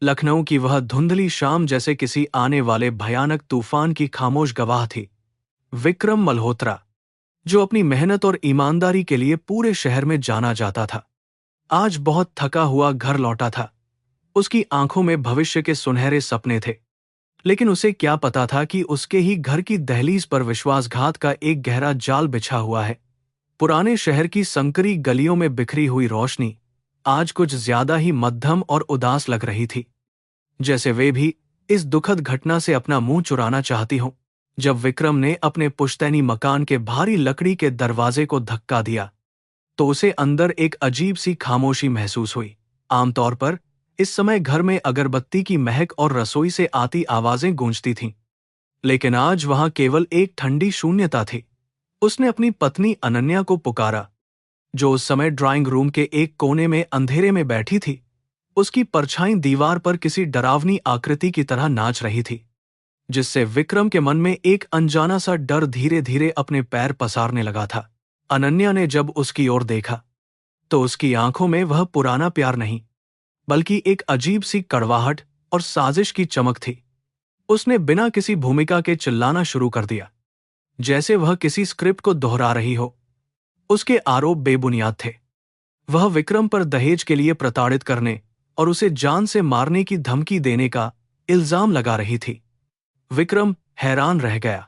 लखनऊ की वह धुंधली शाम जैसे किसी आने वाले भयानक तूफान की खामोश गवाह थी। विक्रम मल्होत्रा, जो अपनी मेहनत और ईमानदारी के लिए पूरे शहर में जाना जाता था, आज बहुत थका हुआ घर लौटा था। उसकी आंखों में भविष्य के सुनहरे सपने थे, लेकिन उसे क्या पता था कि उसके ही घर की दहलीज पर विश्वासघात का एक गहरा जाल बिछा हुआ है। पुराने शहर की संकरी गलियों में बिखरी हुई रोशनी आज कुछ ज्यादा ही मध्यम और उदास लग रही थी, जैसे वे भी इस दुखद घटना से अपना मुंह चुराना चाहती हों। जब विक्रम ने अपने पुश्तैनी मकान के भारी लकड़ी के दरवाजे को धक्का दिया, तो उसे अंदर एक अजीब सी खामोशी महसूस हुई। आमतौर पर इस समय घर में अगरबत्ती की महक और रसोई से आती आवाजें गूंजती थीं, लेकिन आज वहां केवल एक ठंडी शून्यता थी। उसने अपनी पत्नी अनन्या को पुकारा, जो उस समय ड्राइंग रूम के एक कोने में अंधेरे में बैठी थी। उसकी परछाई दीवार पर किसी डरावनी आकृति की तरह नाच रही थी, जिससे विक्रम के मन में एक अनजाना सा डर धीरे धीरे अपने पैर पसारने लगा था। अनन्या ने जब उसकी ओर देखा, तो उसकी आंखों में वह पुराना प्यार नहीं, बल्कि एक अजीब सी कड़वाहट और साजिश की चमक थी। उसने बिना किसी भूमिका के चिल्लाना शुरू कर दिया, जैसे वह किसी स्क्रिप्ट को दोहरा रही हो। उसके आरोप बेबुनियाद थे। वह विक्रम पर दहेज के लिए प्रताड़ित करने और उसे जान से मारने की धमकी देने का इल्जाम लगा रही थी। विक्रम हैरान रह गया।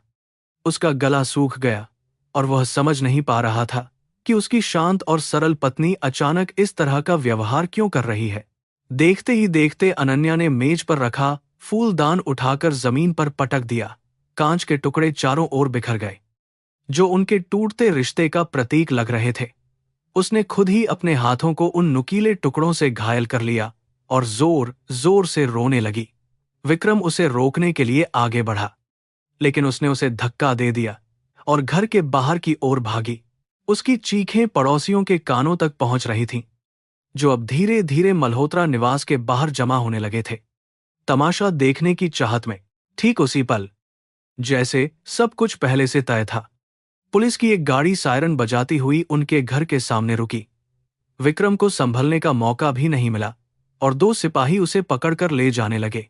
उसका गला सूख गया और वह समझ नहीं पा रहा था कि उसकी शांत और सरल पत्नी अचानक इस तरह का व्यवहार क्यों कर रही है। देखते ही देखते अनन्या ने मेज पर रखा फूलदान उठाकर जमीन पर पटक दिया। कांच के टुकड़े चारों ओर बिखर गए, जो उनके टूटते रिश्ते का प्रतीक लग रहे थे। उसने खुद ही अपने हाथों को उन नुकीले टुकड़ों से घायल कर लिया और जोर जोर से रोने लगी। विक्रम उसे रोकने के लिए आगे बढ़ा, लेकिन उसने उसे धक्का दे दिया और घर के बाहर की ओर भागी। उसकी चीखें पड़ोसियों के कानों तक पहुंच रही थीं, जो अब धीरे धीरे मल्होत्रा निवास के बाहर जमा होने लगे थे, तमाशा देखने की चाहत में। ठीक उसी पल, जैसे सब कुछ पहले से तय था, पुलिस की एक गाड़ी सायरन बजाती हुई उनके घर के सामने रुकी। विक्रम को संभलने का मौका भी नहीं मिला और दो सिपाही उसे पकड़कर ले जाने लगे।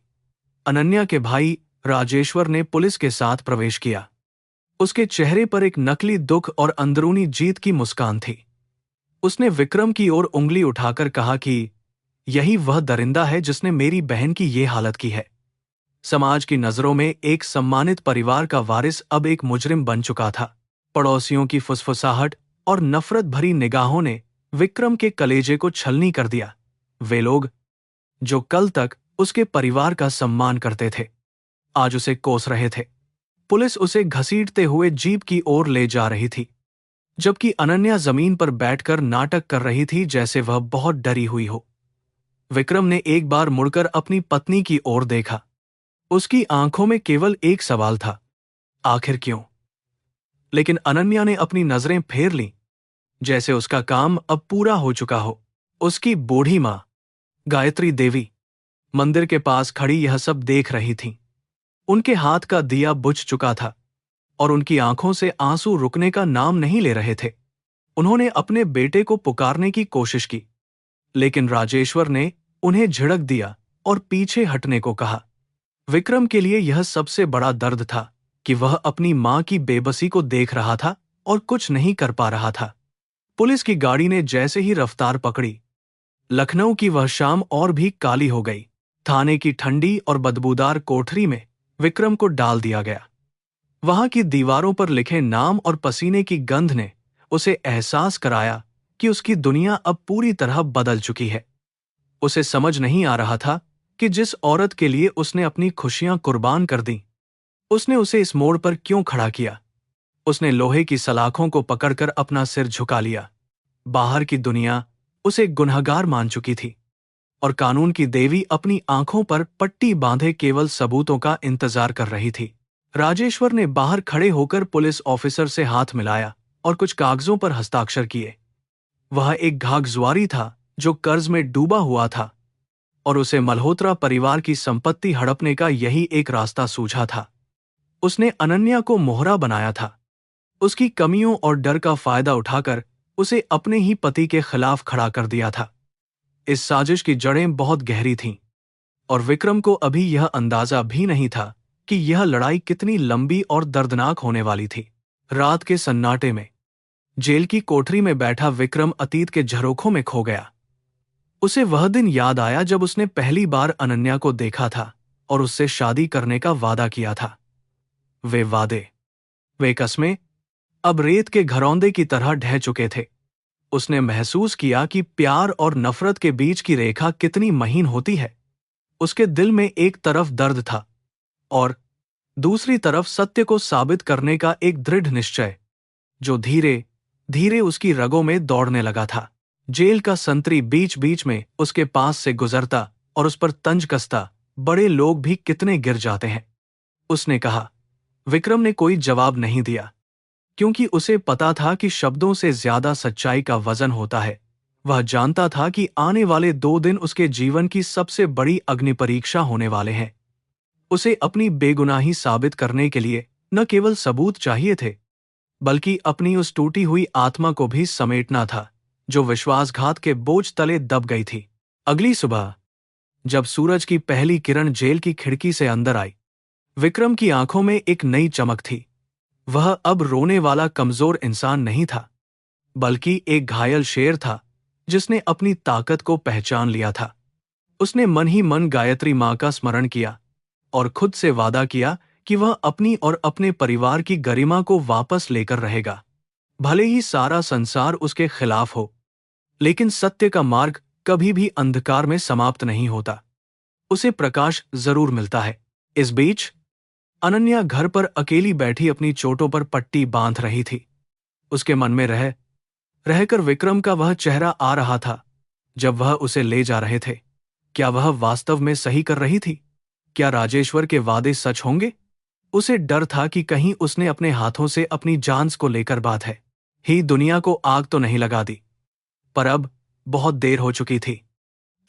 अनन्या के भाई राजेश्वर ने पुलिस के साथ प्रवेश किया। उसके चेहरे पर एक नकली दुख और अंदरूनी जीत की मुस्कान थी। उसने विक्रम की ओर उंगली उठाकर कहा कि यही वह दरिंदा है जिसने मेरी बहन की ये हालत की है। समाज की नजरों में एक सम्मानित परिवार का वारिस अब एक मुजरिम बन चुका था। पड़ोसियों की फुसफुसाहट और नफरत भरी निगाहों ने विक्रम के कलेजे को छलनी कर दिया। वे लोग, जो कल तक उसके परिवार का सम्मान करते थे, आज उसे कोस रहे थे। पुलिस उसे घसीटते हुए जीप की ओर ले जा रही थी, जबकि अनन्या जमीन पर बैठकर नाटक कर रही थी जैसे वह बहुत डरी हुई हो। विक्रम ने एक बार मुड़कर अपनी पत्नी की ओर देखा। उसकी आंखों में केवल एक सवाल था, आखिर क्यों? लेकिन अनन्या ने अपनी नजरें फेर लीं, जैसे उसका काम अब पूरा हो चुका हो। उसकी बूढ़ी माँ गायत्री देवी मंदिर के पास खड़ी यह सब देख रही थीं। उनके हाथ का दिया बुझ चुका था और उनकी आंखों से आंसू रुकने का नाम नहीं ले रहे थे। उन्होंने अपने बेटे को पुकारने की कोशिश की, लेकिन राजेश्वर ने उन्हें झिड़क दिया और पीछे हटने को कहा। विक्रम के लिए यह सबसे बड़ा दर्द था कि वह अपनी मां की बेबसी को देख रहा था और कुछ नहीं कर पा रहा था। पुलिस की गाड़ी ने जैसे ही रफ्तार पकड़ी, लखनऊ की वह शाम और भी काली हो गई। थाने की ठंडी और बदबूदार कोठरी में विक्रम को डाल दिया गया। वहां की दीवारों पर लिखे नाम और पसीने की गंध ने उसे एहसास कराया कि उसकी दुनिया अब पूरी तरह बदल चुकी है। उसे समझ नहीं आ रहा था कि जिस औरत के लिए उसने अपनी खुशियां कुर्बान कर दी, उसने उसे इस मोड़ पर क्यों खड़ा किया। उसने लोहे की सलाखों को पकड़कर अपना सिर झुका लिया। बाहर की दुनिया उसे गुनहगार मान चुकी थी और कानून की देवी अपनी आंखों पर पट्टी बांधे केवल सबूतों का इंतजार कर रही थी। राजेश्वर ने बाहर खड़े होकर पुलिस ऑफिसर से हाथ मिलाया और कुछ कागजों पर हस्ताक्षर किए। वह एक घाघजुआरी था जो कर्ज में डूबा हुआ था और उसे मल्होत्रा परिवार की संपत्ति हड़पने का यही एक रास्ता सूझा था। उसने अनन्या को मोहरा बनाया था, उसकी कमियों और डर का फायदा उठाकर उसे अपने ही पति के खिलाफ खड़ा कर दिया था। इस साजिश की जड़ें बहुत गहरी थीं, और विक्रम को अभी यह अंदाजा भी नहीं था कि यह लड़ाई कितनी लंबी और दर्दनाक होने वाली थी। रात के सन्नाटे में जेल की कोठरी में बैठा विक्रम अतीत के झरोखों में खो गया। उसे वह दिन याद आया जब उसने पहली बार अनन्या को देखा था और उससे शादी करने का वादा किया था। वे वादे, वे कस्में अब रेत के घरौंदे की तरह ढह चुके थे। उसने महसूस किया कि प्यार और नफरत के बीच की रेखा कितनी महीन होती है। उसके दिल में एक तरफ दर्द था और दूसरी तरफ सत्य को साबित करने का एक दृढ़ निश्चय, जो धीरे धीरे उसकी रगों में दौड़ने लगा था। जेल का संतरी बीच बीच में उसके पास से गुजरता और उस पर तंज कसता, बड़े लोग भी कितने गिर जाते हैं, उसने कहा। विक्रम ने कोई जवाब नहीं दिया, क्योंकि उसे पता था कि शब्दों से ज्यादा सच्चाई का वजन होता है। वह जानता था कि आने वाले 2 दिन उसके जीवन की सबसे बड़ी अग्निपरीक्षा होने वाले हैं। उसे अपनी बेगुनाही साबित करने के लिए न केवल सबूत चाहिए थे, बल्कि अपनी उस टूटी हुई आत्मा को भी समेटना था, जो विश्वासघात के बोझ तले दब गई थी। अगली सुबह जब सूरज की पहली किरण जेल की खिड़की से अंदर आई, विक्रम की आंखों में एक नई चमक थी। वह अब रोने वाला कमजोर इंसान नहीं था, बल्कि एक घायल शेर था जिसने अपनी ताकत को पहचान लिया था। उसने मन ही मन गायत्री मां का स्मरण किया और खुद से वादा किया कि वह अपनी और अपने परिवार की गरिमा को वापस लेकर रहेगा, भले ही सारा संसार उसके खिलाफ हो। लेकिन सत्य का मार्ग कभी भी अंधकार में समाप्त नहीं होता, उसे प्रकाश जरूर मिलता है। इस बीच अनन्या घर पर अकेली बैठी अपनी चोटों पर पट्टी बांध रही थी। उसके मन में रहकर विक्रम का वह चेहरा आ रहा था जब वह उसे ले जा रहे थे। क्या वह वास्तव में सही कर रही थी? क्या राजेश्वर के वादे सच होंगे? उसे डर था कि कहीं उसने अपने हाथों से अपनी जान को लेकर बात है ही दुनिया को आग तो नहीं लगा दी। पर अब बहुत देर हो चुकी थी।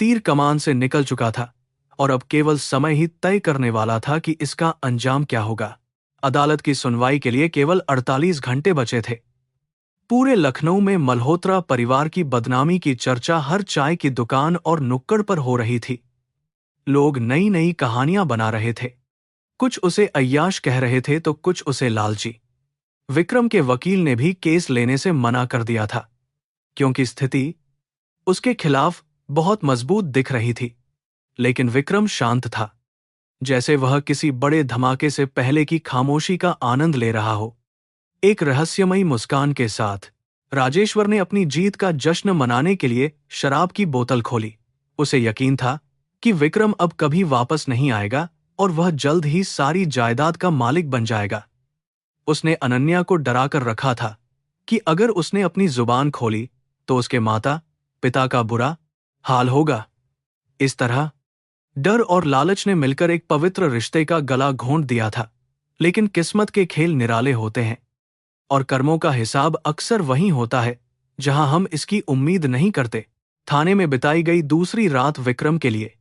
तीर कमान से निकल चुका था और अब केवल समय ही तय करने वाला था कि इसका अंजाम क्या होगा। अदालत की सुनवाई के लिए केवल 48 घंटे बचे थे। पूरे लखनऊ में मल्होत्रा परिवार की बदनामी की चर्चा हर चाय की दुकान और नुक्कड़ पर हो रही थी। लोग नई नई कहानियां बना रहे थे। कुछ उसे अय्याश कह रहे थे तो कुछ उसे लालची। विक्रम के वकील ने भी केस लेने से मना कर दिया था, क्योंकि स्थिति उसके खिलाफ बहुत मजबूत दिख रही थी। लेकिन विक्रम शांत था, जैसे वह किसी बड़े धमाके से पहले की खामोशी का आनंद ले रहा हो। एक रहस्यमयी मुस्कान के साथ राजेश्वर ने अपनी जीत का जश्न मनाने के लिए शराब की बोतल खोली। उसे यकीन था कि विक्रम अब कभी वापस नहीं आएगा और वह जल्द ही सारी जायदाद का मालिक बन जाएगा। उसने अनन्या को डराकर रखा था कि अगर उसने अपनी जुबान खोली तो उसके माता पिता का बुरा हाल होगा। इस तरह डर और लालच ने मिलकर एक पवित्र रिश्ते का गला घोंट दिया था। लेकिन किस्मत के खेल निराले होते हैं और कर्मों का हिसाब अक्सर वहीं होता है जहां हम इसकी उम्मीद नहीं करते। थाने में बिताई गई दूसरी रात विक्रम के लिए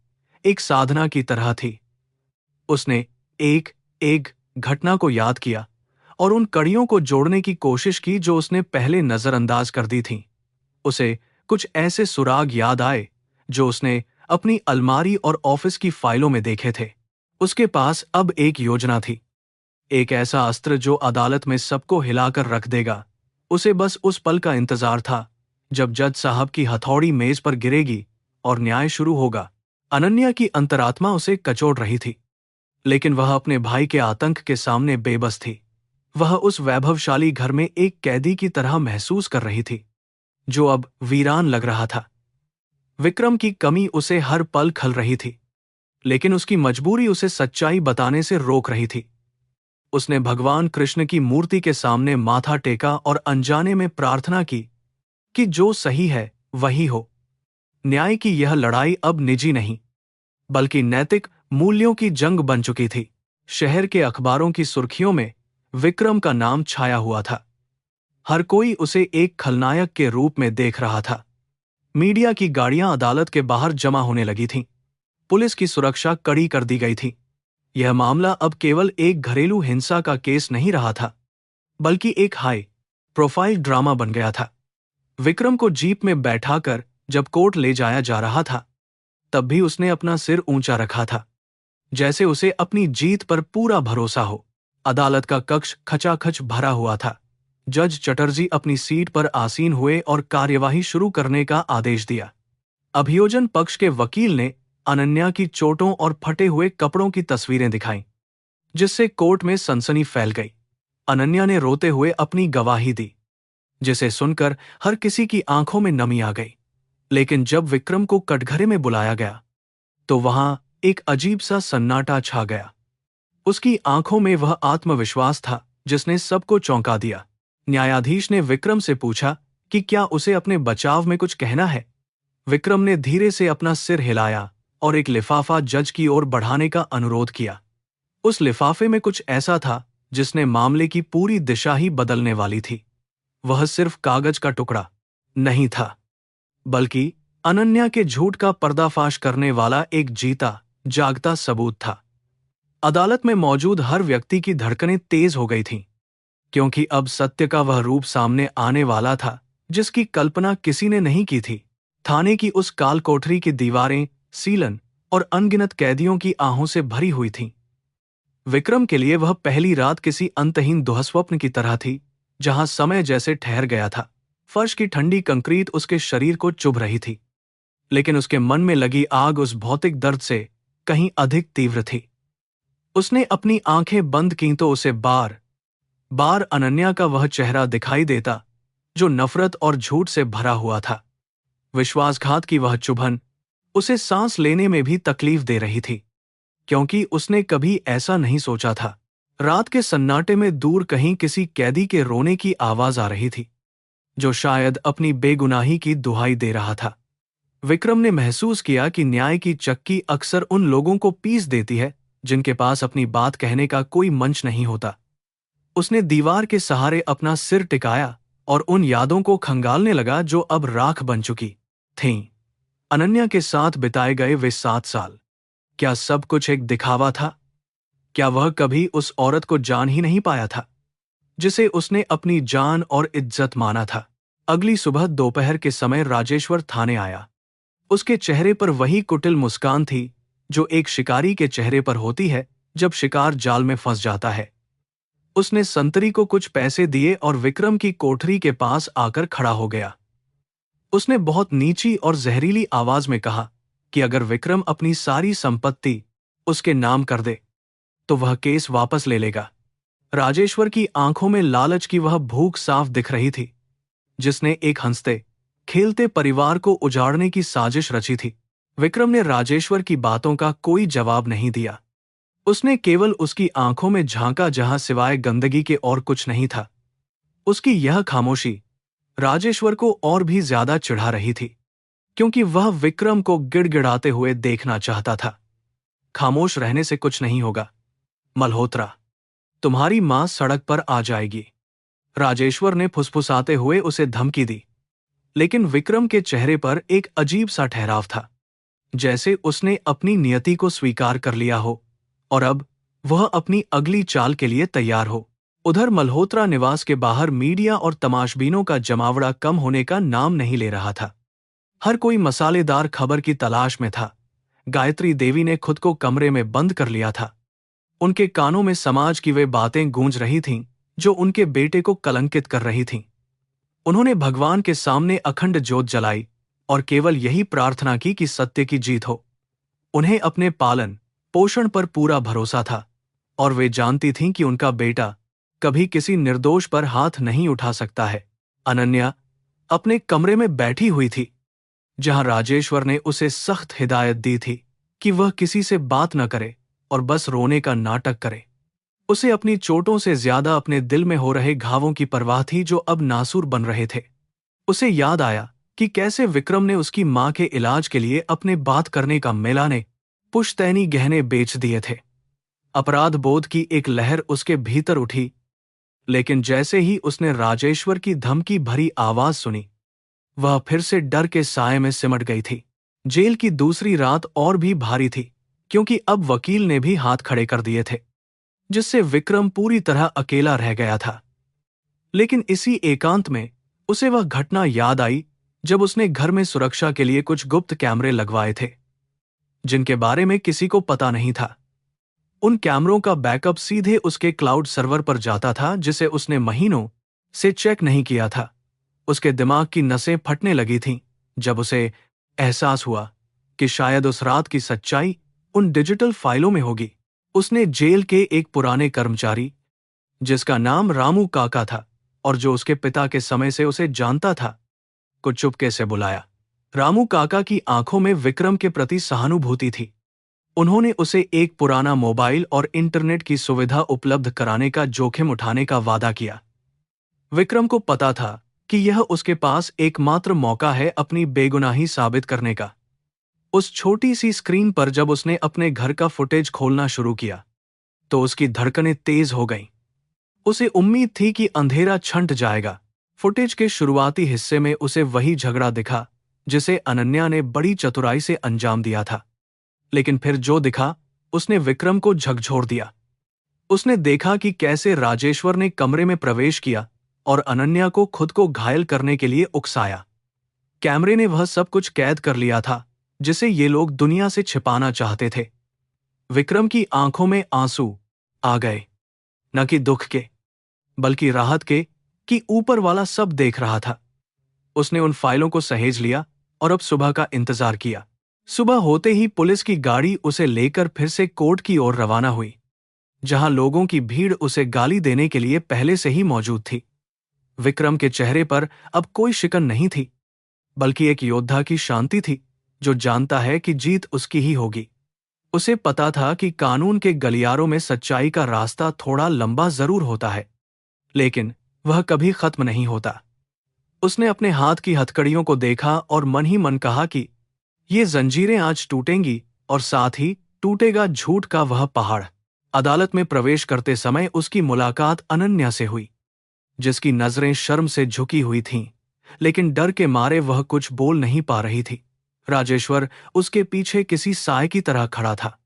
एक साधना की तरह थी। उसने एक एक घटना को याद किया और उन कड़ियों को जोड़ने की कोशिश की जो उसने पहले नजरअंदाज कर दी थीं। उसे कुछ ऐसे सुराग याद आए जो उसने अपनी अलमारी और ऑफिस की फाइलों में देखे थे। उसके पास अब एक योजना थी, एक ऐसा अस्त्र जो अदालत में सबको हिलाकर रख देगा। उसे बस उस पल का इंतजार था जब जज साहब की हथौड़ी मेज पर गिरेगी और न्याय शुरू होगा। अनन्या की अंतरात्मा उसे कचोड़ रही थी, लेकिन वह अपने भाई के आतंक के सामने बेबस थी। वह उस वैभवशाली घर में एक कैदी की तरह महसूस कर रही थी, जो अब वीरान लग रहा था। विक्रम की कमी उसे हर पल खल रही थी, लेकिन उसकी मजबूरी उसे सच्चाई बताने से रोक रही थी। उसने भगवान कृष्ण की मूर्ति के सामने माथा टेका और अनजाने में प्रार्थना की कि जो सही है वही हो। न्याय की यह लड़ाई अब निजी नहीं, बल्कि नैतिक मूल्यों की जंग बन चुकी थी। शहर के अखबारों की सुर्खियों में विक्रम का नाम छाया हुआ था। हर कोई उसे एक खलनायक के रूप में देख रहा था। मीडिया की गाड़ियां अदालत के बाहर जमा होने लगी थीं। पुलिस की सुरक्षा कड़ी कर दी गई थी। यह मामला अब केवल एक घरेलू हिंसा का केस नहीं रहा था, बल्कि एक हाई प्रोफाइल ड्रामा बन गया था। विक्रम को जीप में बैठाकर जब कोर्ट ले जाया जा रहा था, तब भी उसने अपना सिर ऊंचा रखा था, जैसे उसे अपनी जीत पर पूरा भरोसा हो। अदालत का कक्ष खचाखच भरा हुआ था। जज चटर्जी अपनी सीट पर आसीन हुए और कार्यवाही शुरू करने का आदेश दिया। अभियोजन पक्ष के वकील ने अनन्या की चोटों और फटे हुए कपड़ों की तस्वीरें दिखाईं, जिससे कोर्ट में सनसनी फैल गई। अनन्या ने रोते हुए अपनी गवाही दी, जिसे सुनकर हर किसी की आंखों में नमी आ गई। लेकिन जब विक्रम को कटघरे में बुलाया गया, तो वहां एक अजीब सा सन्नाटा छा गया। उसकी आंखों में वह आत्मविश्वास था जिसने सबको चौंका दिया। न्यायाधीश ने विक्रम से पूछा कि क्या उसे अपने बचाव में कुछ कहना है। विक्रम ने धीरे से अपना सिर हिलाया और एक लिफाफा जज की ओर बढ़ाने का अनुरोध किया। उस लिफाफे में कुछ ऐसा था जिसने मामले की पूरी दिशा ही बदलने वाली थी। वह सिर्फ कागज का टुकड़ा नहीं था, बल्कि अनन्या के झूठ का पर्दाफाश करने वाला एक जीता जागता सबूत था। अदालत में मौजूद हर व्यक्ति की धड़कनें तेज हो गई थीं, क्योंकि अब सत्य का वह रूप सामने आने वाला था जिसकी कल्पना किसी ने नहीं की थी। थाने की उस काल कोठरी की दीवारें सीलन और अनगिनत कैदियों की आहों से भरी हुई थीं। विक्रम के लिए वह पहली रात किसी अंतहीन दुःस्वप्न की तरह थी, जहां समय जैसे ठहर गया था। फर्श की ठंडी कंक्रीट उसके शरीर को चुभ रही थी, लेकिन उसके मन में लगी आग उस भौतिक दर्द से कहीं अधिक तीव्र थी। उसने अपनी आंखें बंद की तो उसे बार बार अनन्या का वह चेहरा दिखाई देता जो नफरत और झूठ से भरा हुआ था। विश्वासघात की वह चुभन उसे सांस लेने में भी तकलीफ दे रही थी, क्योंकि उसने कभी ऐसा नहीं सोचा था। रात के सन्नाटे में दूर कहीं किसी कैदी के रोने की आवाज आ रही थी, जो शायद अपनी बेगुनाही की दुहाई दे रहा था। विक्रम ने महसूस किया कि न्याय की चक्की अक्सर उन लोगों को पीस देती है जिनके पास अपनी बात कहने का कोई मंच नहीं होता। उसने दीवार के सहारे अपना सिर टिकाया और उन यादों को खंगालने लगा जो अब राख बन चुकी थीं। अनन्या के साथ बिताए गए वे 7 साल, क्या सब कुछ एक दिखावा था? क्या वह कभी उस औरत को जान ही नहीं पाया था जिसे उसने अपनी जान और इज्जत माना था? अगली सुबह दोपहर के समय राजेश्वर थाने आया। उसके चेहरे पर वही कुटिल मुस्कान थी जो एक शिकारी के चेहरे पर होती है जब शिकार जाल में फंस जाता है। उसने संतरी को कुछ पैसे दिए और विक्रम की कोठरी के पास आकर खड़ा हो गया। उसने बहुत नीची और जहरीली आवाज में कहा कि अगर विक्रम अपनी सारी संपत्ति उसके नाम कर दे तो वह केस वापस ले लेगा। राजेश्वर की आंखों में लालच की वह भूख साफ दिख रही थी, जिसने एक हंसते खेलते परिवार को उजाड़ने की साजिश रची थी। विक्रम ने राजेश्वर की बातों का कोई जवाब नहीं दिया। उसने केवल उसकी आंखों में झांका, जहां सिवाय गंदगी के और कुछ नहीं था। उसकी यह खामोशी राजेश्वर को और भी ज्यादा चिढ़ा रही थी, क्योंकि वह विक्रम को गिड़गिड़ाते हुए देखना चाहता था। खामोश रहने से कुछ नहीं होगा मल्होत्रा, तुम्हारी मां सड़क पर आ जाएगी। राजेश्वर ने फुसफुसाते हुए उसे धमकी दी, लेकिन विक्रम के चेहरे पर एक अजीब सा ठहराव था, जैसे उसने अपनी नियति को स्वीकार कर लिया हो और अब वह अपनी अगली चाल के लिए तैयार हो। उधर मल्होत्रा निवास के बाहर मीडिया और तमाशबीनों का जमावड़ा कम होने का नाम नहीं ले रहा था। हर कोई मसालेदार खबर की तलाश में था। गायत्री देवी ने खुद को कमरे में बंद कर लिया था। उनके कानों में समाज की वे बातें गूंज रही थीं जो उनके बेटे को कलंकित कर रही थीं। उन्होंने भगवान के सामने अखंड ज्योत जलाई और केवल यही प्रार्थना की कि सत्य की जीत हो। उन्हें अपने पालन पोषण पर पूरा भरोसा था और वे जानती थीं कि उनका बेटा कभी किसी निर्दोष पर हाथ नहीं उठा सकता है। अनन्या अपने कमरे में बैठी हुई थी, जहां राजेश्वर ने उसे सख्त हिदायत दी थी कि वह किसी से बात न करे और बस रोने का नाटक करे। उसे अपनी चोटों से ज्यादा अपने दिल में हो रहे घावों की परवाह थी जो अब नासूर बन रहे थे। उसे याद आया कि कैसे विक्रम ने उसकी मां के इलाज के लिए अपने बात करने का मेलाने पुश्तैनी गहने बेच दिए थे। अपराध बोध की एक लहर उसके भीतर उठी, लेकिन जैसे ही उसने राजेश्वर की धमकी भरी आवाज सुनी, वह फिर से डर के साए में सिमट गई थी। जेल की दूसरी रात और भी भारी थी, क्योंकि अब वकील ने भी हाथ खड़े कर दिए थे, जिससे विक्रम पूरी तरह अकेला रह गया था। लेकिन इसी एकांत में उसे वह घटना याद आई जब उसने घर में सुरक्षा के लिए कुछ गुप्त कैमरे लगवाए थे। जिनके बारे में किसी को पता नहीं था। उन कैमरों का बैकअप सीधे उसके क्लाउड सर्वर पर जाता था, जिसे उसने महीनों से चेक नहीं किया था। उसके दिमाग की नसें फटने लगी थीं जब उसे एहसास हुआ कि शायद उस रात की सच्चाई उन डिजिटल फाइलों में होगी। उसने जेल के एक पुराने कर्मचारी, जिसका नाम रामू काका था और जो उसके पिता के समय से उसे जानता था, को चुपके से बुलाया। रामू काका की आंखों में विक्रम के प्रति सहानुभूति थी। उन्होंने उसे एक पुराना मोबाइल और इंटरनेट की सुविधा उपलब्ध कराने का जोखिम उठाने का वादा किया। विक्रम को पता था कि यह उसके पास एकमात्र मौका है अपनी बेगुनाही साबित करने का। उस छोटी सी स्क्रीन पर जब उसने अपने घर का फुटेज खोलना शुरू किया तो उसकी धड़कनें तेज हो गईं। उसे उम्मीद थी कि अंधेरा छंट जाएगा। फुटेज के शुरुआती हिस्से में उसे वही झगड़ा दिखा जिसे अनन्या ने बड़ी चतुराई से अंजाम दिया था। लेकिन फिर जो दिखा उसने विक्रम को झकझोर दिया। उसने देखा कि कैसे राजेश्वर ने कमरे में प्रवेश किया और अनन्या को खुद को घायल करने के लिए उकसाया। कैमरे ने वह सब कुछ कैद कर लिया था जिसे ये लोग दुनिया से छिपाना चाहते थे। विक्रम की आंखों में आंसू आ गए, न कि दुख के बल्कि राहत के कि ऊपर वाला सब देख रहा था। उसने उन फाइलों को सहेज लिया और अब सुबह का इंतजार किया। सुबह होते ही पुलिस की गाड़ी उसे लेकर फिर से कोर्ट की ओर रवाना हुई, जहां लोगों की भीड़ उसे गाली देने के लिए पहले से ही मौजूद थी। विक्रम के चेहरे पर अब कोई शिकन नहीं थी, बल्कि एक योद्धा की शांति थी जो जानता है कि जीत उसकी ही होगी। उसे पता था कि कानून के गलियारों में सच्चाई का रास्ता थोड़ा लंबा जरूर होता है, लेकिन वह कभी खत्म नहीं होता। उसने अपने हाथ की हथकड़ियों को देखा और मन ही मन कहा कि ये जंजीरें आज टूटेंगी और साथ ही टूटेगा झूठ का वह पहाड़। अदालत में प्रवेश करते समय उसकी मुलाकात अनन्या से हुई, जिसकी नजरें शर्म से झुकी हुई थीं, लेकिन डर के मारे वह कुछ बोल नहीं पा रही थी। राजेश्वर उसके पीछे किसी साए की तरह खड़ा था,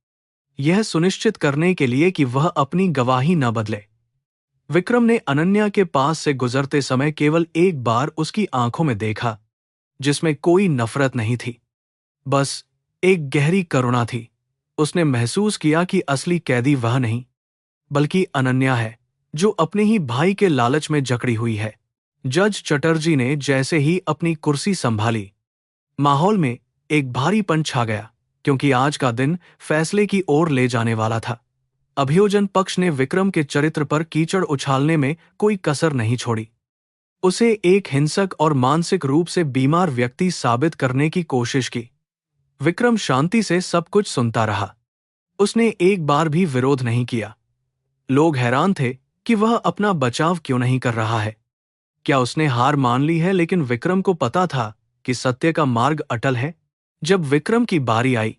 यह सुनिश्चित करने के लिए कि वह अपनी गवाही न बदले। विक्रम ने अनन्या के पास से गुजरते समय केवल एक बार उसकी आंखों में देखा, जिसमें कोई नफरत नहीं थी, बस एक गहरी करुणा थी। उसने महसूस किया कि असली कैदी वह नहीं, बल्कि अनन्या है, जो अपने ही भाई के लालच में जकड़ी हुई है। जज चटर्जी ने जैसे ही अपनी कुर्सी संभाली, माहौल में एक भारीपन छा गया, क्योंकि आज का दिन फैसले की ओर ले जाने वाला था। अभियोजन पक्ष ने विक्रम के चरित्र पर कीचड़ उछालने में कोई कसर नहीं छोड़ी। उसे एक हिंसक और मानसिक रूप से बीमार व्यक्ति साबित करने की कोशिश की। विक्रम शांति से सब कुछ सुनता रहा। उसने एक बार भी विरोध नहीं किया। लोग हैरान थे कि वह अपना बचाव क्यों नहीं कर रहा है। क्या उसने हार मान ली है? लेकिन विक्रम को पता था कि सत्य का मार्ग अटल है। जब विक्रम की बारी आई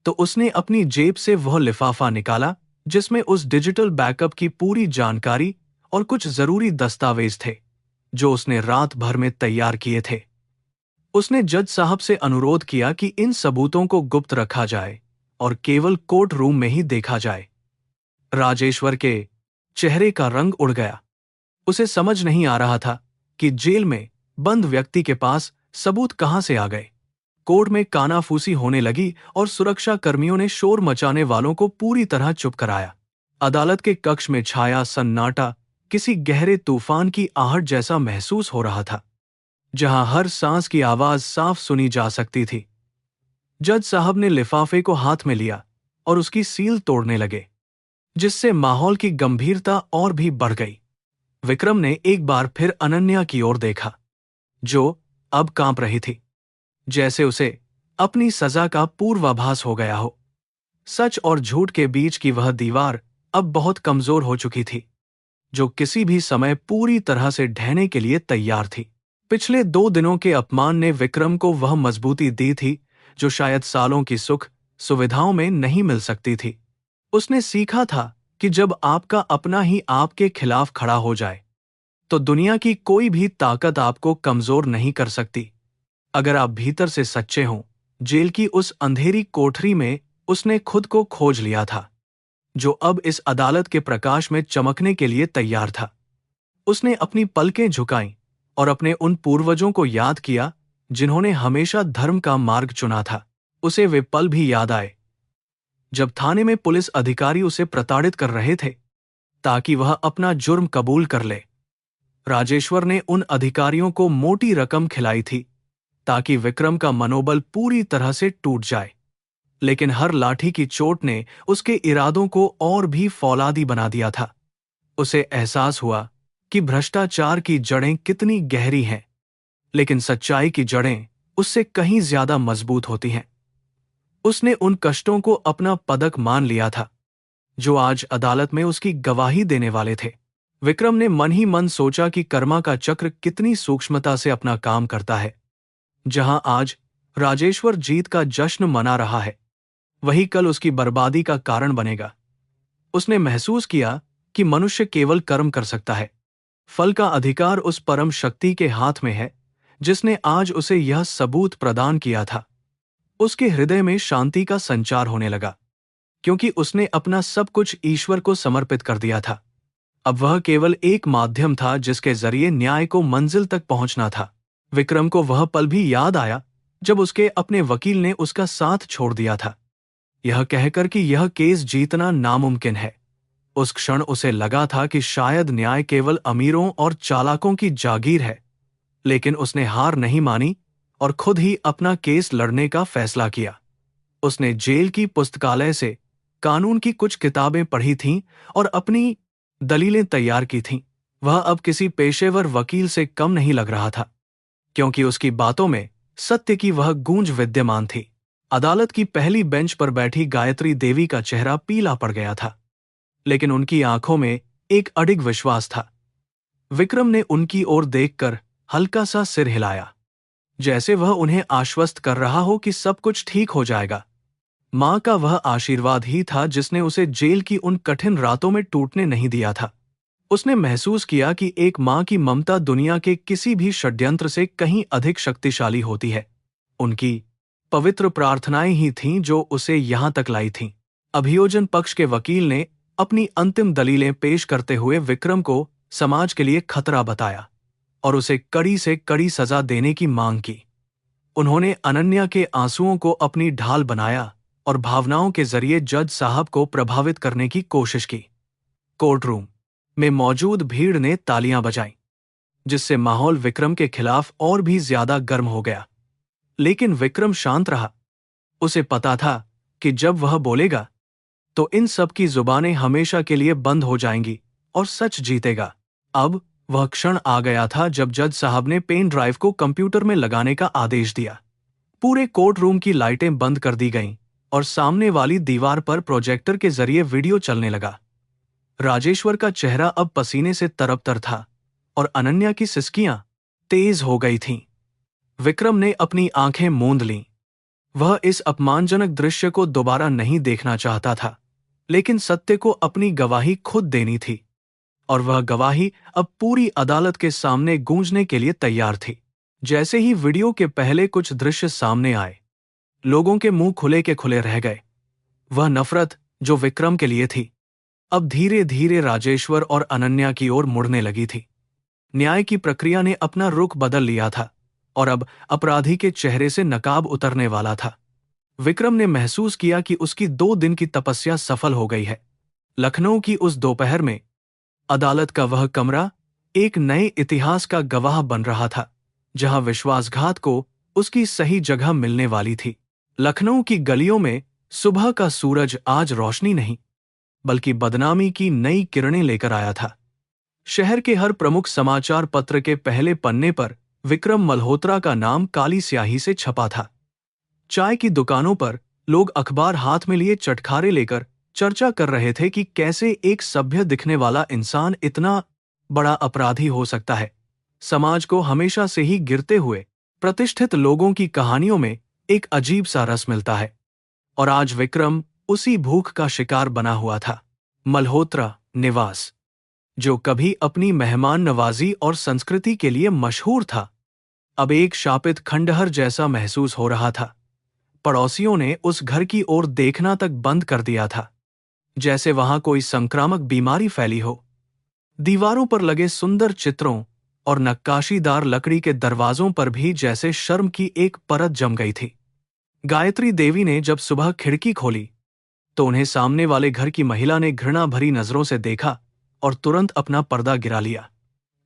तो उसने अपनी जेब से वह लिफाफा निकाला जिसमें उस डिजिटल बैकअप की पूरी जानकारी और कुछ जरूरी दस्तावेज थे जो उसने रात भर में तैयार किए थे। उसने जज साहब से अनुरोध किया कि इन सबूतों को गुप्त रखा जाए और केवल कोर्ट रूम में ही देखा जाए। राजेश्वर के चेहरे का रंग उड़ गया। उसे समझ नहीं आ रहा था कि जेल में बंद व्यक्ति के पास सबूत कहां से आ गए। कोर्ट में कानाफूसी होने लगी और सुरक्षा कर्मियों ने शोर मचाने वालों को पूरी तरह चुप कराया। अदालत के कक्ष में छाया सन्नाटा किसी गहरे तूफान की आहट जैसा महसूस हो रहा था, जहां हर सांस की आवाज साफ सुनी जा सकती थी। जज साहब ने लिफाफे को हाथ में लिया और उसकी सील तोड़ने लगे, जिससे माहौल की गंभीरता और भी बढ़ गई। विक्रम ने एक बार फिर अनन्या की ओर देखा, जो अब कांप रही थी, जैसे उसे अपनी सजा का पूर्वाभास हो गया हो। सच और झूठ के बीच की वह दीवार अब बहुत कमजोर हो चुकी थी, जो किसी भी समय पूरी तरह से ढहने के लिए तैयार थी। पिछले 2 दिनों के अपमान ने विक्रम को वह मजबूती दी थी जो शायद सालों की सुख सुविधाओं में नहीं मिल सकती थी। उसने सीखा था कि जब आपका अपना ही आपके खिलाफ खड़ा हो जाए तो दुनिया की कोई भी ताकत आपको कमजोर नहीं कर सकती, अगर आप भीतर से सच्चे हों। जेल की उस अंधेरी कोठरी में उसने खुद को खोज लिया था, जो अब इस अदालत के प्रकाश में चमकने के लिए तैयार था। उसने अपनी पलकें झुकाईं और अपने उन पूर्वजों को याद किया जिन्होंने हमेशा धर्म का मार्ग चुना था। उसे वे पल भी याद आए जब थाने में पुलिस अधिकारी उसे प्रताड़ित कर रहे थे ताकि वह अपना जुर्म कबूल कर ले। राजेश्वर ने उन अधिकारियों को मोटी रकम खिलाई थी ताकि विक्रम का मनोबल पूरी तरह से टूट जाए, लेकिन हर लाठी की चोट ने उसके इरादों को और भी फौलादी बना दिया था। उसे एहसास हुआ कि भ्रष्टाचार की जड़ें कितनी गहरी हैं, लेकिन सच्चाई की जड़ें उससे कहीं ज्यादा मजबूत होती हैं। उसने उन कष्टों को अपना पदक मान लिया था जो आज अदालत में उसकी गवाही देने वाले थे। विक्रम ने मन ही मन सोचा कि कर्मा का चक्र कितनी सूक्ष्मता से अपना काम करता है। जहां आज राजेश्वर जीत का जश्न मना रहा है, वही कल उसकी बर्बादी का कारण बनेगा। उसने महसूस किया कि मनुष्य केवल कर्म कर सकता है, फल का अधिकार उस परम शक्ति के हाथ में है जिसने आज उसे यह सबूत प्रदान किया था। उसके हृदय में शांति का संचार होने लगा, क्योंकि उसने अपना सब कुछ ईश्वर को समर्पित कर दिया था। अब वह केवल एक माध्यम था जिसके जरिए न्याय को मंजिल तक पहुंचना था। विक्रम को वह पल भी याद आया जब उसके अपने वकील ने उसका साथ छोड़ दिया था, यह कहकर कि यह केस जीतना नामुमकिन है। उस क्षण उसे लगा था कि शायद न्याय केवल अमीरों और चालाकों की जागीर है, लेकिन उसने हार नहीं मानी और खुद ही अपना केस लड़ने का फैसला किया। उसने जेल की पुस्तकालय से कानून की कुछ किताबें पढ़ी थीं और अपनी दलीलें तैयार की थीं। वह अब किसी पेशेवर वकील से कम नहीं लग रहा था, क्योंकि उसकी बातों में सत्य की वह गूंज विद्यमान थी। अदालत की पहली बेंच पर बैठी गायत्री देवी का चेहरा पीला पड़ गया था, लेकिन उनकी आंखों में एक अडिग विश्वास था। विक्रम ने उनकी ओर देखकर हल्का सा सिर हिलाया, जैसे वह उन्हें आश्वस्त कर रहा हो कि सब कुछ ठीक हो जाएगा। मां का वह आशीर्वाद ही था जिसने उसे जेल की उन कठिन रातों में टूटने नहीं दिया था। उसने महसूस किया कि एक मां की ममता दुनिया के किसी भी षड्यंत्र से कहीं अधिक शक्तिशाली होती है। उनकी पवित्र प्रार्थनाएं ही थीं जो उसे यहां तक लाई थीं। अभियोजन पक्ष के वकील ने अपनी अंतिम दलीलें पेश करते हुए विक्रम को समाज के लिए खतरा बताया और उसे कड़ी से कड़ी सजा देने की मांग की। उन्होंने अनन्या के आंसुओं को अपनी ढाल बनाया और भावनाओं के जरिए जज साहब को प्रभावित करने की कोशिश की। कोर्टरूम में मौजूद भीड़ ने तालियां बजाईं, जिससे माहौल विक्रम के खिलाफ और भी ज्यादा गर्म हो गया। लेकिन विक्रम शांत रहा। उसे पता था कि जब वह बोलेगा तो इन सब की जुबानें हमेशा के लिए बंद हो जाएंगी और सच जीतेगा। अब वह क्षण आ गया था जब जज साहब ने पेन ड्राइव को कंप्यूटर में लगाने का आदेश दिया। पूरे कोर्ट रूम की लाइटें बंद कर दी गईं और सामने वाली दीवार पर प्रोजेक्टर के जरिए वीडियो चलने लगा। राजेश्वर का चेहरा अब पसीने से तरबतर था और अनन्या की सिसकियां तेज हो गई थीं। विक्रम ने अपनी आंखें मूंद लीं। वह इस अपमानजनक दृश्य को दोबारा नहीं देखना चाहता था, लेकिन सत्य को अपनी गवाही खुद देनी थी, और वह गवाही अब पूरी अदालत के सामने गूंजने के लिए तैयार थी। जैसे ही वीडियो के पहले कुछ दृश्य सामने आए, लोगों के मुंह खुले के खुले रह गए। वह नफरत जो विक्रम के लिए थी, अब धीरे धीरे राजेश्वर और अनन्या की ओर मुड़ने लगी थी। न्याय की प्रक्रिया ने अपना रुख बदल लिया था और अब अपराधी के चेहरे से नकाब उतरने वाला था। विक्रम ने महसूस किया कि उसकी 2 दिन की तपस्या सफल हो गई है। लखनऊ की उस दोपहर में अदालत का वह कमरा एक नए इतिहास का गवाह बन रहा था, जहां विश्वासघात को उसकी सही जगह मिलने वाली थी। लखनऊ की गलियों में सुबह का सूरज आज रोशनी नहीं, बल्कि बदनामी की नई किरणें लेकर आया था। शहर के हर प्रमुख समाचार पत्र के पहले पन्ने पर विक्रम मल्होत्रा का नाम काली स्याही से छपा था। चाय की दुकानों पर लोग अखबार हाथ में लिए चटखारे लेकर चर्चा कर रहे थे कि कैसे एक सभ्य दिखने वाला इंसान इतना बड़ा अपराधी हो सकता है। समाज को हमेशा से ही गिरते हुए प्रतिष्ठित लोगों की कहानियों में एक अजीब सा रस मिलता है, और आज विक्रम उसी भूख का शिकार बना हुआ था। मल्होत्रा निवास, जो कभी अपनी मेहमान नवाजी और संस्कृति के लिए मशहूर था, अब एक शापित खंडहर जैसा महसूस हो रहा था। पड़ोसियों ने उस घर की ओर देखना तक बंद कर दिया था, जैसे वहां कोई संक्रामक बीमारी फैली हो। दीवारों पर लगे सुंदर चित्रों और नक्काशीदार लकड़ी के दरवाजों पर भी जैसे शर्म की एक परत जम गई थी। गायत्री देवी ने जब सुबह खिड़की खोली तो उन्हें सामने वाले घर की महिला ने घृणा भरी नजरों से देखा और तुरंत अपना पर्दा गिरा लिया।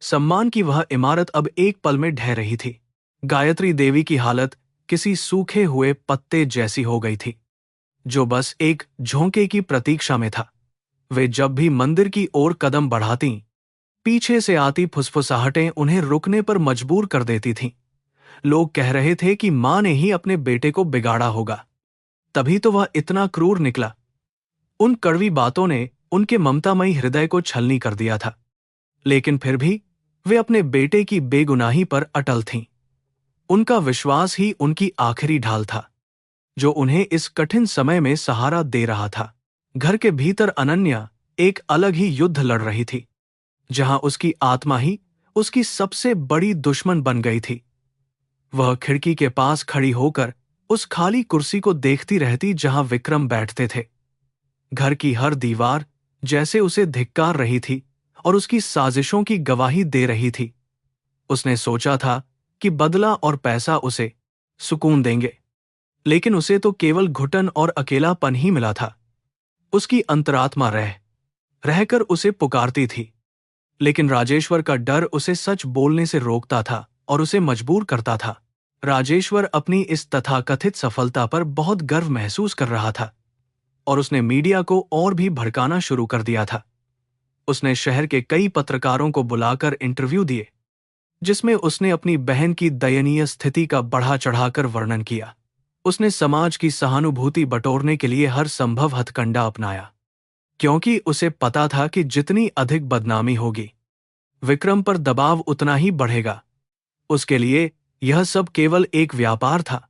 सम्मान की वह इमारत अब एक पल में ढह रही थी। गायत्री देवी की हालत किसी सूखे हुए पत्ते जैसी हो गई थी, जो बस एक झोंके की प्रतीक्षा में था। वे जब भी मंदिर की ओर कदम बढ़ाती, पीछे से आती फुसफुसाहटें उन्हें रुकने पर मजबूर कर देती थीं। लोग कह रहे थे कि मां ने ही अपने बेटे को बिगाड़ा होगा, तभी तो वह इतना क्रूर निकला। उन कड़वी बातों ने उनके ममतामयी हृदय को छलनी कर दिया था, लेकिन फिर भी वे अपने बेटे की बेगुनाही पर अटल थीं। उनका विश्वास ही उनकी आखिरी ढाल था, जो उन्हें इस कठिन समय में सहारा दे रहा था। घर के भीतर अनन्या एक अलग ही युद्ध लड़ रही थी, जहां उसकी आत्मा ही उसकी सबसे बड़ी दुश्मन बन गई थी। वह खिड़की के पास खड़ी होकर उस खाली कुर्सी को देखती रहती जहां विक्रम बैठते थे। घर की हर दीवार जैसे उसे धिक्कार रही थी और उसकी साजिशों की गवाही दे रही थी। उसने सोचा था कि बदला और पैसा उसे सुकून देंगे, लेकिन उसे तो केवल घुटन और अकेलापन ही मिला था। उसकी अंतरात्मा रहकर उसे पुकारती थी, लेकिन राजेश्वर का डर उसे सच बोलने से रोकता था और उसे मजबूर करता था। राजेश्वर अपनी इस तथाकथित सफलता पर बहुत गर्व महसूस कर रहा था और उसने मीडिया को और भी भड़काना शुरू कर दिया था। उसने शहर के कई पत्रकारों को बुलाकर इंटरव्यू दिए, जिसमें उसने अपनी बहन की दयनीय स्थिति का बढ़ा चढ़ाकर वर्णन किया। उसने समाज की सहानुभूति बटोरने के लिए हर संभव हथकंडा अपनाया, क्योंकि उसे पता था कि जितनी अधिक बदनामी होगी, विक्रम पर दबाव उतना ही बढ़ेगा। उसके लिए यह सब केवल एक व्यापार था,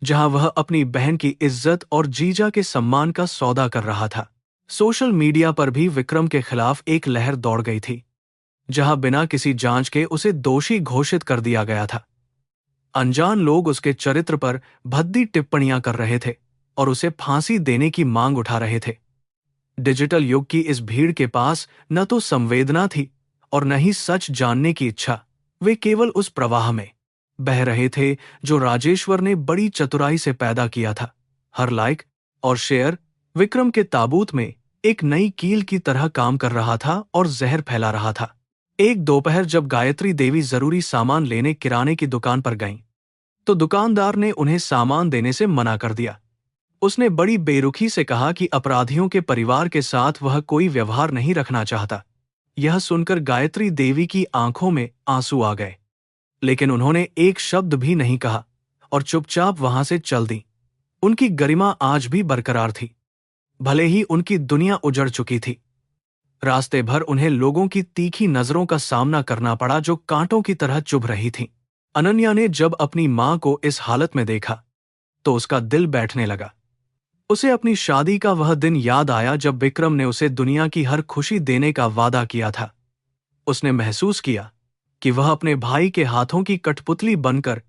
जहां वह अपनी बहन की इज्जत और जीजा के सम्मान का सौदा कर रहा था। सोशल मीडिया पर भी विक्रम के खिलाफ एक लहर दौड़ गई थी, जहां बिना किसी जांच के उसे दोषी घोषित कर दिया गया था। अनजान लोग उसके चरित्र पर भद्दी टिप्पणियां कर रहे थे और उसे फांसी देने की मांग उठा रहे थे। डिजिटल युग की इस भीड़ के पास न तो संवेदना थी और न ही सच जानने की इच्छा। वे केवल उस प्रवाह में बह रहे थे जो राजेश्वर ने बड़ी चतुराई से पैदा किया था। हर लाइक और शेयर विक्रम के ताबूत में एक नई कील की तरह काम कर रहा था और जहर फैला रहा था। एक दोपहर जब गायत्री देवी जरूरी सामान लेने किराने की दुकान पर गईं, तो दुकानदार ने उन्हें सामान देने से मना कर दिया। उसने बड़ी बेरुखी से कहा कि अपराधियों के परिवार के साथ वह कोई व्यवहार नहीं रखना चाहता। यह सुनकर गायत्री देवी की आंखों में आंसू आ गए, लेकिन उन्होंने एक शब्द भी नहीं कहा और चुपचाप वहां से चल दी। उनकी गरिमा आज भी बरकरार थी, भले ही उनकी दुनिया उजड़ चुकी थी। रास्ते भर उन्हें लोगों की तीखी नजरों का सामना करना पड़ा, जो कांटों की तरह चुभ रही थीं। अनन्या ने जब अपनी मां को इस हालत में देखा, तो उसका दिल बैठने लगा। उसे अपनी शादी का वह दिन याद आया जब विक्रम ने उसे दुनिया की हर खुशी देने का वादा किया था। उसने महसूस किया कि वह अपने भाई के हाथों की कठपुतली बनकर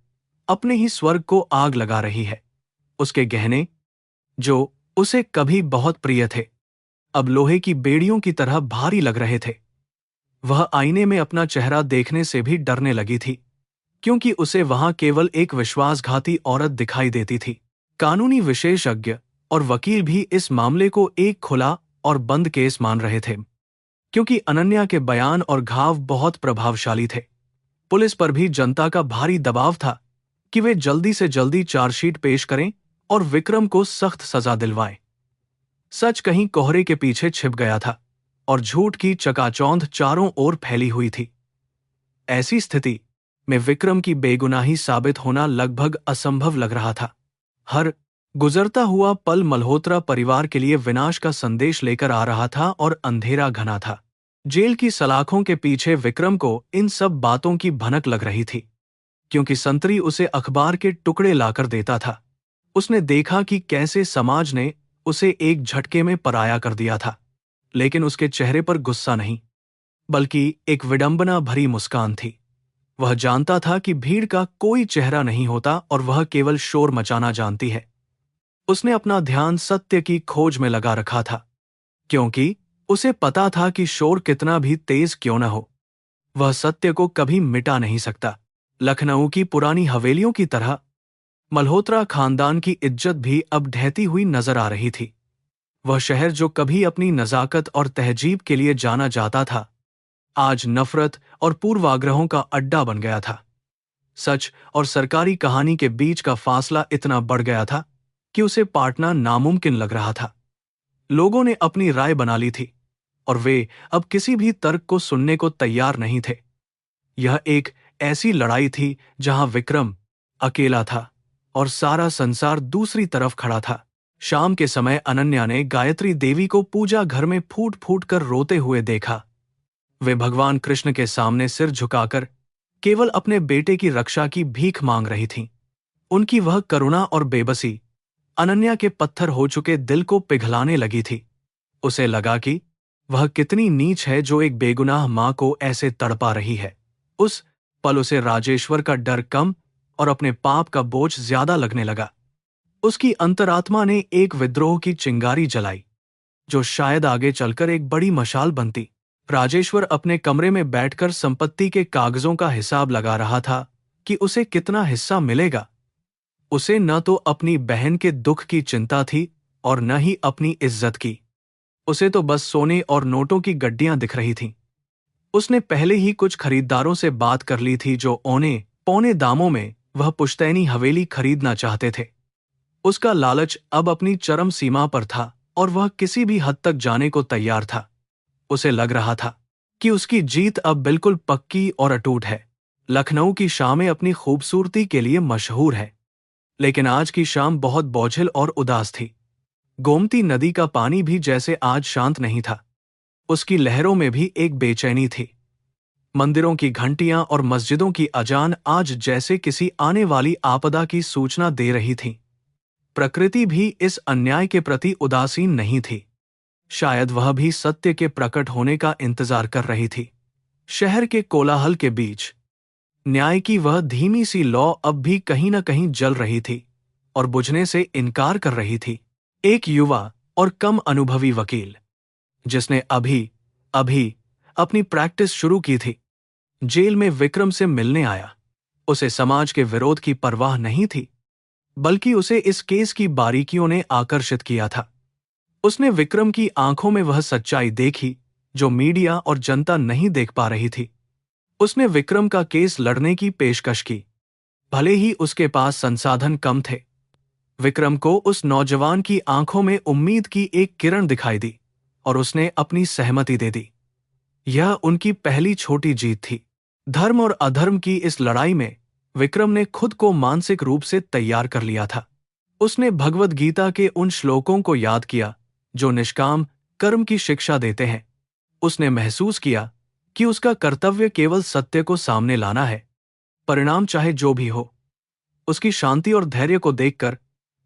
अपने ही स्वर्ग को आग लगा रही है। उसके गहने, जो उसे कभी बहुत प्रिय थे, अब लोहे की बेड़ियों की तरह भारी लग रहे थे। वह आईने में अपना चेहरा देखने से भी डरने लगी थी, क्योंकि उसे वहां केवल एक विश्वासघाती औरत दिखाई देती थी। कानूनी विशेषज्ञ और वकील भी इस मामले को एक खुला और बंद केस मान रहे थे, क्योंकि अनन्या के बयान और घाव बहुत प्रभावशाली थे। पुलिस पर भी जनता का भारी दबाव था कि वे जल्दी से जल्दी चार्जशीट पेश करें और विक्रम को सख्त सजा दिलवाएं। सच कहीं कोहरे के पीछे छिप गया था और झूठ की चकाचौंध चारों ओर फैली हुई थी। ऐसी स्थिति में विक्रम की बेगुनाही साबित होना लगभग असंभव लग रहा था। हर गुजरता हुआ पल मल्होत्रा परिवार के लिए विनाश का संदेश लेकर आ रहा था और अंधेरा घना था। जेल की सलाखों के पीछे विक्रम को इन सब बातों की भनक लग रही थी, क्योंकि संतरी उसे अखबार के टुकड़े लाकर देता था। उसने देखा कि कैसे समाज ने उसे एक झटके में पराया कर दिया था, लेकिन उसके चेहरे पर गुस्सा नहीं, बल्कि एक विडंबना भरी मुस्कान थी। वह जानता था कि भीड़ का कोई चेहरा नहीं होता और वह केवल शोर मचाना जानती है। उसने अपना ध्यान सत्य की खोज में लगा रखा था, क्योंकि उसे पता था कि शोर कितना भी तेज क्यों न हो, वह सत्य को कभी मिटा नहीं सकता। लखनऊ की पुरानी हवेलियों की तरह मल्होत्रा खानदान की इज्जत भी अब ढहती हुई नजर आ रही थी। वह शहर जो कभी अपनी नजाकत और तहजीब के लिए जाना जाता था, आज नफरत और पूर्वाग्रहों का अड्डा बन गया था। सच और सरकारी कहानी के बीच का फासला इतना बढ़ गया था कि उसे पाटना नामुमकिन लग रहा था। लोगों ने अपनी राय बना ली थी और वे अब किसी भी तर्क को सुनने को तैयार नहीं थे। यह एक ऐसी लड़ाई थी जहां विक्रम अकेला था और सारा संसार दूसरी तरफ खड़ा था। शाम के समय अनन्या ने गायत्री देवी को पूजा घर में फूट फूट कर रोते हुए देखा। वे भगवान कृष्ण के सामने सिर झुकाकर केवल अपने बेटे की रक्षा की भीख मांग रही थीं। उनकी वह करुणा और बेबसी अनन्या के पत्थर हो चुके दिल को पिघलाने लगी थी। उसे लगा कि वह कितनी नीच है जो एक बेगुनाह मां को ऐसे तड़पा रही है। उस पल उसे राजेश्वर का डर कम और अपने पाप का बोझ ज्यादा लगने लगा। उसकी अंतरात्मा ने एक विद्रोह की चिंगारी जलाई, जो शायद आगे चलकर एक बड़ी मशाल बनती। राजेश्वर अपने कमरे में बैठकर संपत्ति के कागजों का हिसाब लगा रहा था कि उसे कितना हिस्सा मिलेगा। उसे न तो अपनी बहन के दुख की चिंता थी और न ही अपनी इज्जत की। उसे तो बस सोने और नोटों की गड्डियां दिख रही थीं। उसने पहले ही कुछ खरीदारों से बात कर ली थी जो औने पौने दामों में वह पुश्तैनी हवेली खरीदना चाहते थे। उसका लालच अब अपनी चरम सीमा पर था और वह किसी भी हद तक जाने को तैयार था। उसे लग रहा था कि उसकी जीत अब बिल्कुल पक्की और अटूट है। लखनऊ की शामें अपनी खूबसूरती के लिए मशहूर है, लेकिन आज की शाम बहुत बोझिल और उदास थी। गोमती नदी का पानी भी जैसे आज शांत नहीं था। उसकी लहरों में भी एक बेचैनी थी। मंदिरों की घंटियां और मस्जिदों की अजान आज जैसे किसी आने वाली आपदा की सूचना दे रही थी। प्रकृति भी इस अन्याय के प्रति उदासीन नहीं थी। शायद वह भी सत्य के प्रकट होने का इंतजार कर रही थी। शहर के कोलाहल के बीच न्याय की वह धीमी सी लौ अब भी कहीं न कहीं जल रही थी और बुझने से इनकार कर रही थी। एक युवा और कम अनुभवी वकील, जिसने अभी अभी अपनी प्रैक्टिस शुरू की थी, जेल में विक्रम से मिलने आया। उसे समाज के विरोध की परवाह नहीं थी, बल्कि उसे इस केस की बारीकियों ने आकर्षित किया था। उसने विक्रम की आंखों में वह सच्चाई देखी जो मीडिया और जनता नहीं देख पा रही थी। उसने विक्रम का केस लड़ने की पेशकश की, भले ही उसके पास संसाधन कम थे। विक्रम को उस नौजवान की आंखों में उम्मीद की एक किरण दिखाई दी और उसने अपनी सहमति दे दी। यह उनकी पहली छोटी जीत थी। धर्म और अधर्म की इस लड़ाई में विक्रम ने खुद को मानसिक रूप से तैयार कर लिया था। उसने भगवद गीता के उन श्लोकों को याद किया जो निष्काम कर्म की शिक्षा देते हैं। उसने महसूस किया कि उसका कर्तव्य केवल सत्य को सामने लाना है, परिणाम चाहे जो भी हो। उसकी शांति और धैर्य को देखकर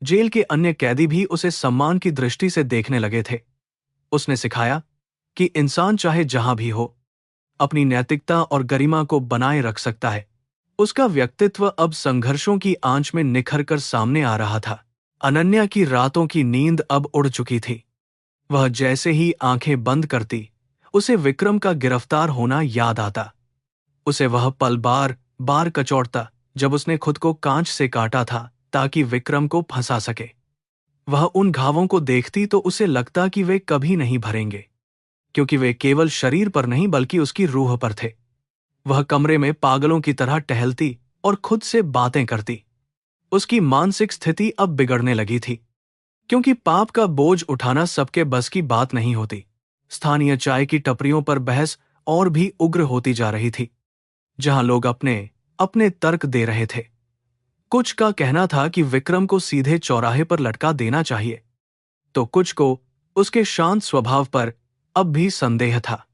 जेल के अन्य कैदी भी उसे सम्मान की दृष्टि से देखने लगे थे। उसने सिखाया कि इंसान चाहे जहां भी हो, अपनी नैतिकता और गरिमा को बनाए रख सकता है। उसका व्यक्तित्व अब संघर्षों की आंच में निखर कर सामने आ रहा था। अनन्या की रातों की नींद अब उड़ चुकी थी। वह जैसे ही आंखें बंद करती, उसे विक्रम का गिरफ्तार होना याद आता। उसे वह पल बार बार कचौड़ता जब उसने खुद को कांच से काटा था ताकि विक्रम को फंसा सके। वह उन घावों को देखती तो उसे लगता कि वे कभी नहीं भरेंगे, क्योंकि वे केवल शरीर पर नहीं बल्कि उसकी रूह पर थे। वह कमरे में पागलों की तरह टहलती और खुद से बातें करती। उसकी मानसिक स्थिति अब बिगड़ने लगी थी, क्योंकि पाप का बोझ उठाना सबके बस की बात नहीं होती। स्थानीय चाय की टपरियों पर बहस और भी उग्र होती जा रही थी, जहां लोग अपने अपने तर्क दे रहे थे। कुछ का कहना था कि विक्रम को सीधे चौराहे पर लटका देना चाहिए, तो कुछ को उसके शांत स्वभाव पर अब भी संदेह था।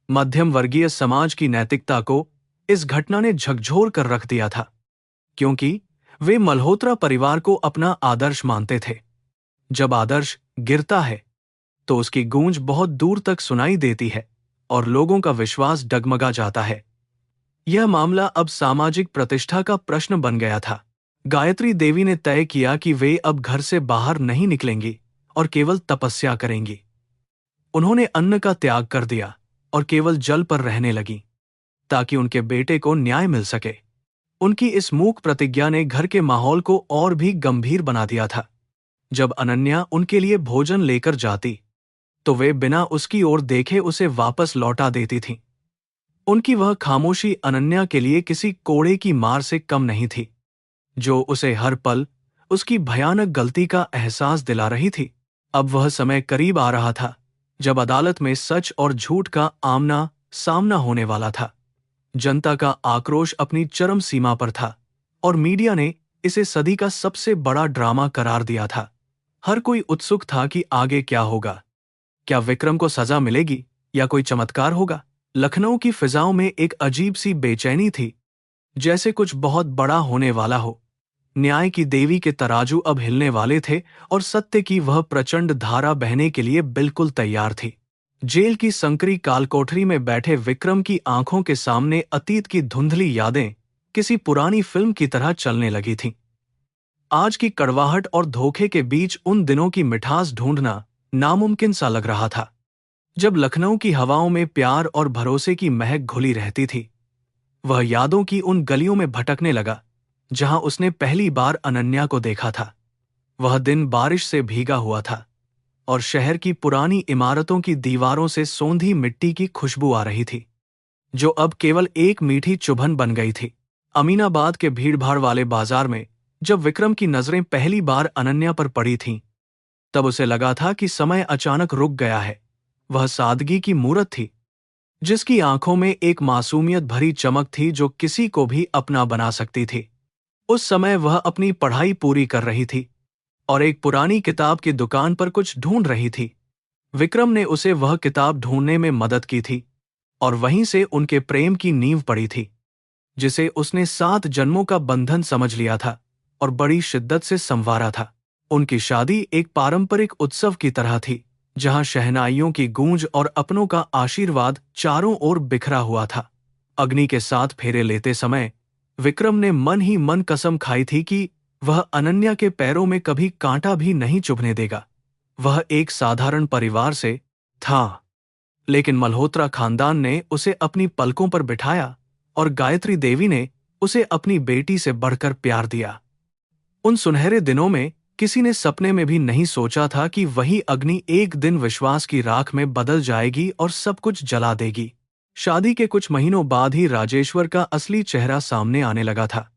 मध्यम वर्गीय समाज की नैतिकता को इस घटना ने झकझोर कर रख दिया था, क्योंकि वे मल्होत्रा परिवार को अपना आदर्श मानते थे। जब आदर्श गिरता है तो उसकी गूंज बहुत दूर तक सुनाई देती है और लोगों का विश्वास डगमगा जाता है। यह मामला अब सामाजिक प्रतिष्ठा का प्रश्न बन गया था। गायत्री देवी ने तय किया कि वे अब घर से बाहर नहीं निकलेंगी और केवल तपस्या करेंगी। उन्होंने अन्न का त्याग कर दिया और केवल जल पर रहने लगी, ताकि उनके बेटे को न्याय मिल सके। उनकी इस मूक प्रतिज्ञा ने घर के माहौल को और भी गंभीर बना दिया था। जब अनन्या उनके लिए भोजन लेकर जाती, तो वे बिना उसकी ओर देखे उसे वापस लौटा देती थीं। उनकी वह खामोशी अनन्या के लिए किसी कोड़े की मार से कम नहीं थी, जो उसे हर पल उसकी भयानक गलती का एहसास दिला रही थी। अब वह समय करीब आ रहा था जब अदालत में सच और झूठ का आमना सामना होने वाला था। जनता का आक्रोश अपनी चरम सीमा पर था और मीडिया ने इसे सदी का सबसे बड़ा ड्रामा करार दिया था। हर कोई उत्सुक था कि आगे क्या होगा। क्या विक्रम को सजा मिलेगी या कोई चमत्कार होगा? लखनऊ की फिजाओं में एक अजीब सी बेचैनी थी, जैसे कुछ बहुत बड़ा होने वाला हो। न्याय की देवी के तराजू अब हिलने वाले थे और सत्य की वह प्रचंड धारा बहने के लिए बिल्कुल तैयार थी। जेल की संकरी कालकोठरी में बैठे विक्रम की आंखों के सामने अतीत की धुंधली यादें किसी पुरानी फिल्म की तरह चलने लगी थीं। आज की कड़वाहट और धोखे के बीच उन दिनों की मिठास ढूंढना नामुमकिन सा लग रहा था, जब लखनऊ की हवाओं में प्यार और भरोसे की महक घुली रहती थी। वह यादों की उन गलियों में भटकने लगा जहां उसने पहली बार अनन्या को देखा था। वह दिन बारिश से भीगा हुआ था और शहर की पुरानी इमारतों की दीवारों से सोंधी मिट्टी की खुशबू आ रही थी, जो अब केवल एक मीठी चुभन बन गई थी। अमीनाबाद के भीड़भाड़ वाले बाजार में जब विक्रम की नजरें पहली बार अनन्या पर पड़ी थीं, तब उसे लगा था कि समय अचानक रुक गया है। वह सादगी की मूरत थी, जिसकी आंखों में एक मासूमियत भरी चमक थी जो किसी को भी अपना बना सकती थी। उस समय वह अपनी पढ़ाई पूरी कर रही थी और एक पुरानी किताब की दुकान पर कुछ ढूंढ रही थी। विक्रम ने उसे वह किताब ढूंढने में मदद की थी और वहीं से उनके प्रेम की नींव पड़ी थी, जिसे उसने 7 जन्मों का बंधन समझ लिया था और बड़ी शिद्दत से संवारा था। उनकी शादी एक पारंपरिक उत्सव की तरह थी, जहां शहनाइयों की गूंज और अपनों का आशीर्वाद चारों ओर बिखरा हुआ था। अग्नि के साथ फेरे लेते समय विक्रम ने मन ही मन कसम खाई थी कि वह अनन्या के पैरों में कभी कांटा भी नहीं चुभने देगा। वह एक साधारण परिवार से था, लेकिन मल्होत्रा खानदान ने उसे अपनी पलकों पर बिठाया और गायत्री देवी ने उसे अपनी बेटी से बढ़कर प्यार दिया। उन सुनहरे दिनों में किसी ने सपने में भी नहीं सोचा था कि वही अग्नि एक दिन विश्वास की राख में बदल जाएगी और सब कुछ जला देगी। शादी के कुछ महीनों बाद ही राजेश्वर का असली चेहरा सामने आने लगा था,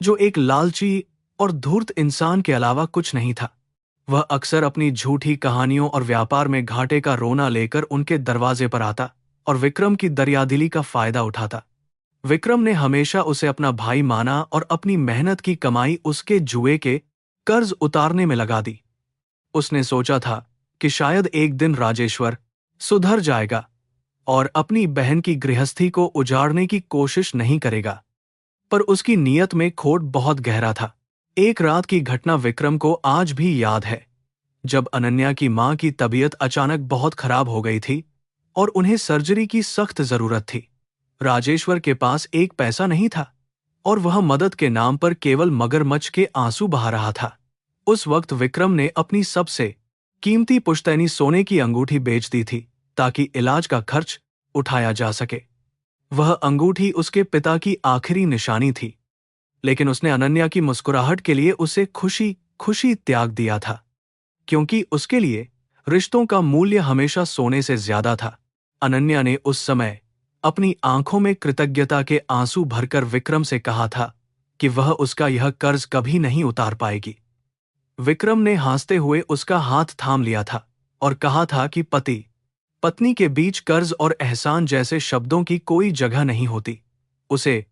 जो एक लालची और धूर्त इंसान के अलावा कुछ नहीं था। वह अक्सर अपनी झूठी कहानियों और व्यापार में घाटे का रोना लेकर उनके दरवाजे पर आता और विक्रम की दरियादिली का फायदा उठाता। विक्रम ने हमेशा उसे अपना भाई माना और अपनी मेहनत की कमाई उसके जुए के कर्ज उतारने में लगा दी। उसने सोचा था कि शायद एक दिन राजेश्वर सुधर जाएगा और अपनी बहन की गृहस्थी को उजाड़ने की कोशिश नहीं करेगा, पर उसकी नीयत में खोट बहुत गहरा था। एक रात की घटना विक्रम को आज भी याद है, जब अनन्या की मां की तबीयत अचानक बहुत खराब हो गई थी और उन्हें सर्जरी की सख्त जरूरत थी। राजेश्वर के पास एक पैसा नहीं था और वह मदद के नाम पर केवल मगरमच्छ के आंसू बहा रहा था। उस वक्त विक्रम ने अपनी सबसे कीमती पुश्तैनी सोने की अंगूठी बेच दी थी ताकि इलाज का खर्च उठाया जा सके। वह अंगूठी उसके पिता की आखिरी निशानी थी, लेकिन उसने अनन्या की मुस्कुराहट के लिए उसे खुशी खुशी त्याग दिया था, क्योंकि उसके लिए रिश्तों का मूल्य हमेशा सोने से ज्यादा था। अनन्या ने उस समय अपनी आंखों में कृतज्ञता के आंसू भरकर विक्रम से कहा था कि वह उसका यह कर्ज कभी नहीं उतार पाएगी। विक्रम ने हंसते हुए उसका हाथ थाम लिया था और कहा था कि पति पत्नी के बीच कर्ज और एहसान जैसे शब्दों की कोई जगह नहीं होती। उसे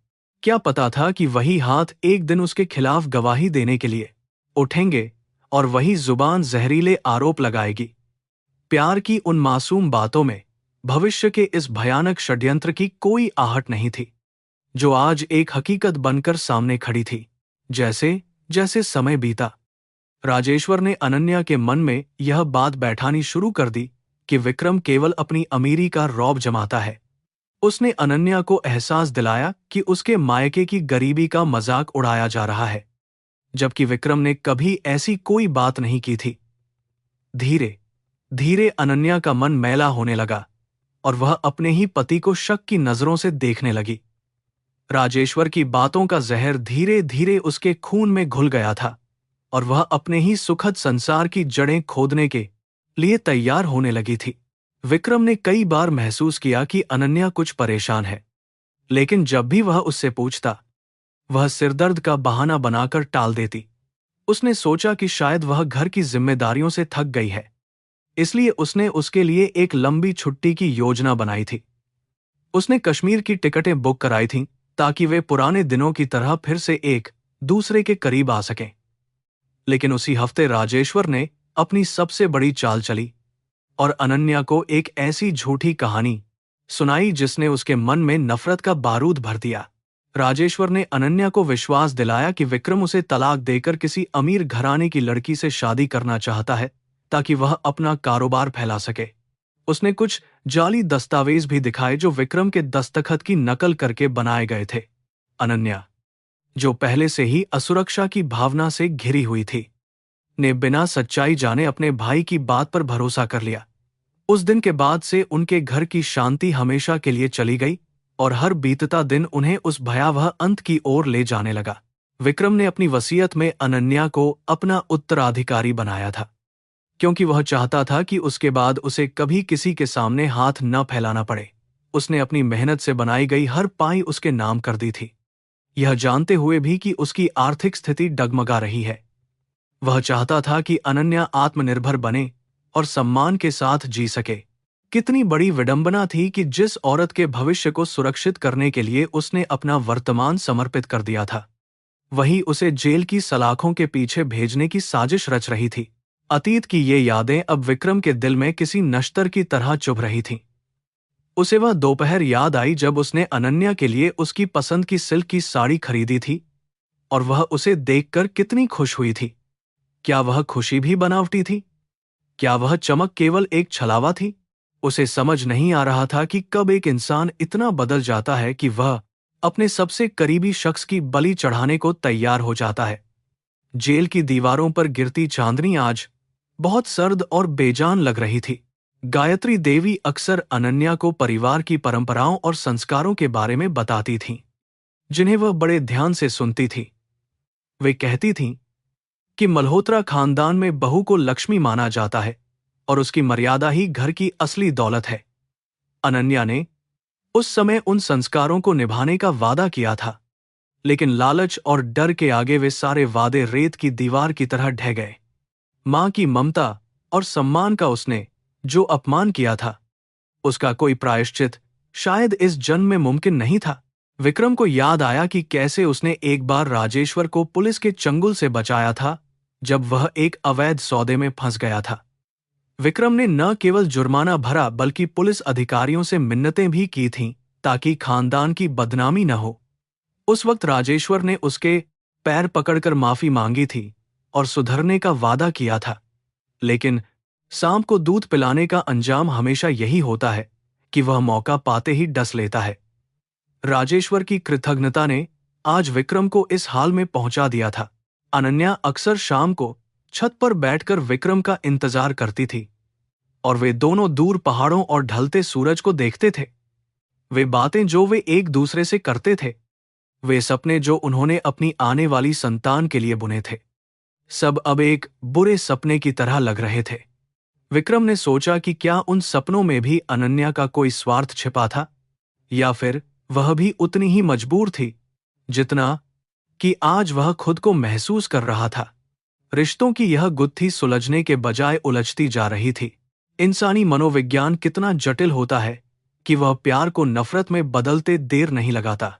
क्या पता था कि वही हाथ एक दिन उसके खिलाफ गवाही देने के लिए उठेंगे और वही जुबान जहरीले आरोप लगाएगी। प्यार की उन मासूम बातों में भविष्य के इस भयानक षड्यंत्र की कोई आहट नहीं थी, जो आज एक हकीकत बनकर सामने खड़ी थी। जैसे जैसे समय बीता, राजेश्वर ने अनन्या के मन में यह बात बैठानी शुरू कर दी कि विक्रम केवल अपनी अमीरी का रौब जमाता है। उसने अनन्या को एहसास दिलाया कि उसके मायके की गरीबी का मजाक उड़ाया जा रहा है, जबकि विक्रम ने कभी ऐसी कोई बात नहीं की थी। धीरे धीरे अनन्या का मन मैला होने लगा और वह अपने ही पति को शक की नजरों से देखने लगी। राजेश्वर की बातों का जहर धीरे धीरे उसके खून में घुल गया था और वह अपने ही सुखद संसार की जड़ें खोदने के लिए तैयार होने लगी थी। विक्रम ने कई बार महसूस किया कि अनन्या कुछ परेशान है, लेकिन जब भी वह उससे पूछता, वह सिरदर्द का बहाना बनाकर टाल देती। उसने सोचा कि शायद वह घर की जिम्मेदारियों से थक गई है, इसलिए उसने उसके लिए एक लंबी छुट्टी की योजना बनाई थी। उसने कश्मीर की टिकटें बुक कराई थीं ताकि वे पुराने दिनों की तरह फिर से एक दूसरे के करीब आ सकें। लेकिन उसी हफ्ते राजेश्वर ने अपनी सबसे बड़ी चाल चली और अनन्या को एक ऐसी झूठी कहानी सुनाई जिसने उसके मन में नफरत का बारूद भर दिया। राजेश्वर ने अनन्या को विश्वास दिलाया कि विक्रम उसे तलाक देकर किसी अमीर घराने की लड़की से शादी करना चाहता है ताकि वह अपना कारोबार फैला सके। उसने कुछ जाली दस्तावेज भी दिखाए जो विक्रम के दस्तखत की नकल करके बनाए गए थे। अनन्या, जो पहले से ही असुरक्षा की भावना से घिरी हुई थी, ने बिना सच्चाई जाने अपने भाई की बात पर भरोसा कर लिया। उस दिन के बाद से उनके घर की शांति हमेशा के लिए चली गई और हर बीतता दिन उन्हें उस भयावह अंत की ओर ले जाने लगा। विक्रम ने अपनी वसीयत में अनन्या को अपना उत्तराधिकारी बनाया था, क्योंकि वह चाहता था कि उसके बाद उसे कभी किसी के सामने हाथ न फैलाना पड़े। उसने अपनी मेहनत से बनाई गई हर पाई उसके नाम कर दी थी, यह जानते हुए भी कि उसकी आर्थिक स्थिति डगमगा रही है। वह चाहता था कि अनन्या आत्मनिर्भर बने और सम्मान के साथ जी सके। कितनी बड़ी विडंबना थी कि जिस औरत के भविष्य को सुरक्षित करने के लिए उसने अपना वर्तमान समर्पित कर दिया था, वही उसे जेल की सलाखों के पीछे भेजने की साजिश रच रही थी। अतीत की ये यादें अब विक्रम के दिल में किसी नश्तर की तरह चुभ रही थीं। उसे वह दोपहर याद आई जब उसने अनन्या के लिए उसकी पसंद की सिल्क की साड़ी खरीदी थी और वह उसे देखकर कितनी खुश हुई थी। क्या वह खुशी भी बनावटी थी? क्या वह चमक केवल एक छलावा थी? उसे समझ नहीं आ रहा था कि कब एक इंसान इतना बदल जाता है कि वह अपने सबसे करीबी शख्स की बलि चढ़ाने को तैयार हो जाता है। जेल की दीवारों पर गिरती चांदनी आज बहुत सर्द और बेजान लग रही थी। गायत्री देवी अक्सर अनन्या को परिवार की परंपराओं और संस्कारों के बारे में बताती थीं, जिन्हें वह बड़े ध्यान से सुनती थी। वे कहती थीं कि मल्होत्रा खानदान में बहू को लक्ष्मी माना जाता है और उसकी मर्यादा ही घर की असली दौलत है। अनन्या ने उस समय उन संस्कारों को निभाने का वादा किया था, लेकिन लालच और डर के आगे वे सारे वादे रेत की दीवार की तरह ढह गए। मां की ममता और सम्मान का उसने जो अपमान किया था, उसका कोई प्रायश्चित शायद इस जन्म में मुमकिन नहीं था। विक्रम को याद आया कि कैसे उसने एक बार राजेश्वर को पुलिस के चंगुल से बचाया था जब वह एक अवैध सौदे में फंस गया था। विक्रम ने न केवल जुर्माना भरा बल्कि पुलिस अधिकारियों से मिन्नतें भी की थीं ताकि खानदान की बदनामी न हो। उस वक्त राजेश्वर ने उसके पैर पकड़कर माफी मांगी थी और सुधरने का वादा किया था, लेकिन सांप को दूध पिलाने का अंजाम हमेशा यही होता है कि वह मौका पाते ही डस लेता है। राजेश्वर की कृतज्ञता ने आज विक्रम को इस हाल में पहुंचा दिया था। अनन्या अक्सर शाम को छत पर बैठकर विक्रम का इंतजार करती थी और वे दोनों दूर पहाड़ों और ढलते सूरज को देखते थे। वे बातें जो वे एक दूसरे से करते थे, वे सपने जो उन्होंने अपनी आने वाली संतान के लिए बुने थे, सब अब एक बुरे सपने की तरह लग रहे थे। विक्रम ने सोचा कि क्या उन सपनों में भी अनन्या का कोई स्वार्थ छिपा था, या फिर वह भी उतनी ही मजबूर थी जितना कि आज वह खुद को महसूस कर रहा था। रिश्तों की यह गुत्थी सुलझने के बजाय उलझती जा रही थी। इंसानी मनोविज्ञान कितना जटिल होता है कि वह प्यार को नफरत में बदलते देर नहीं लगाता।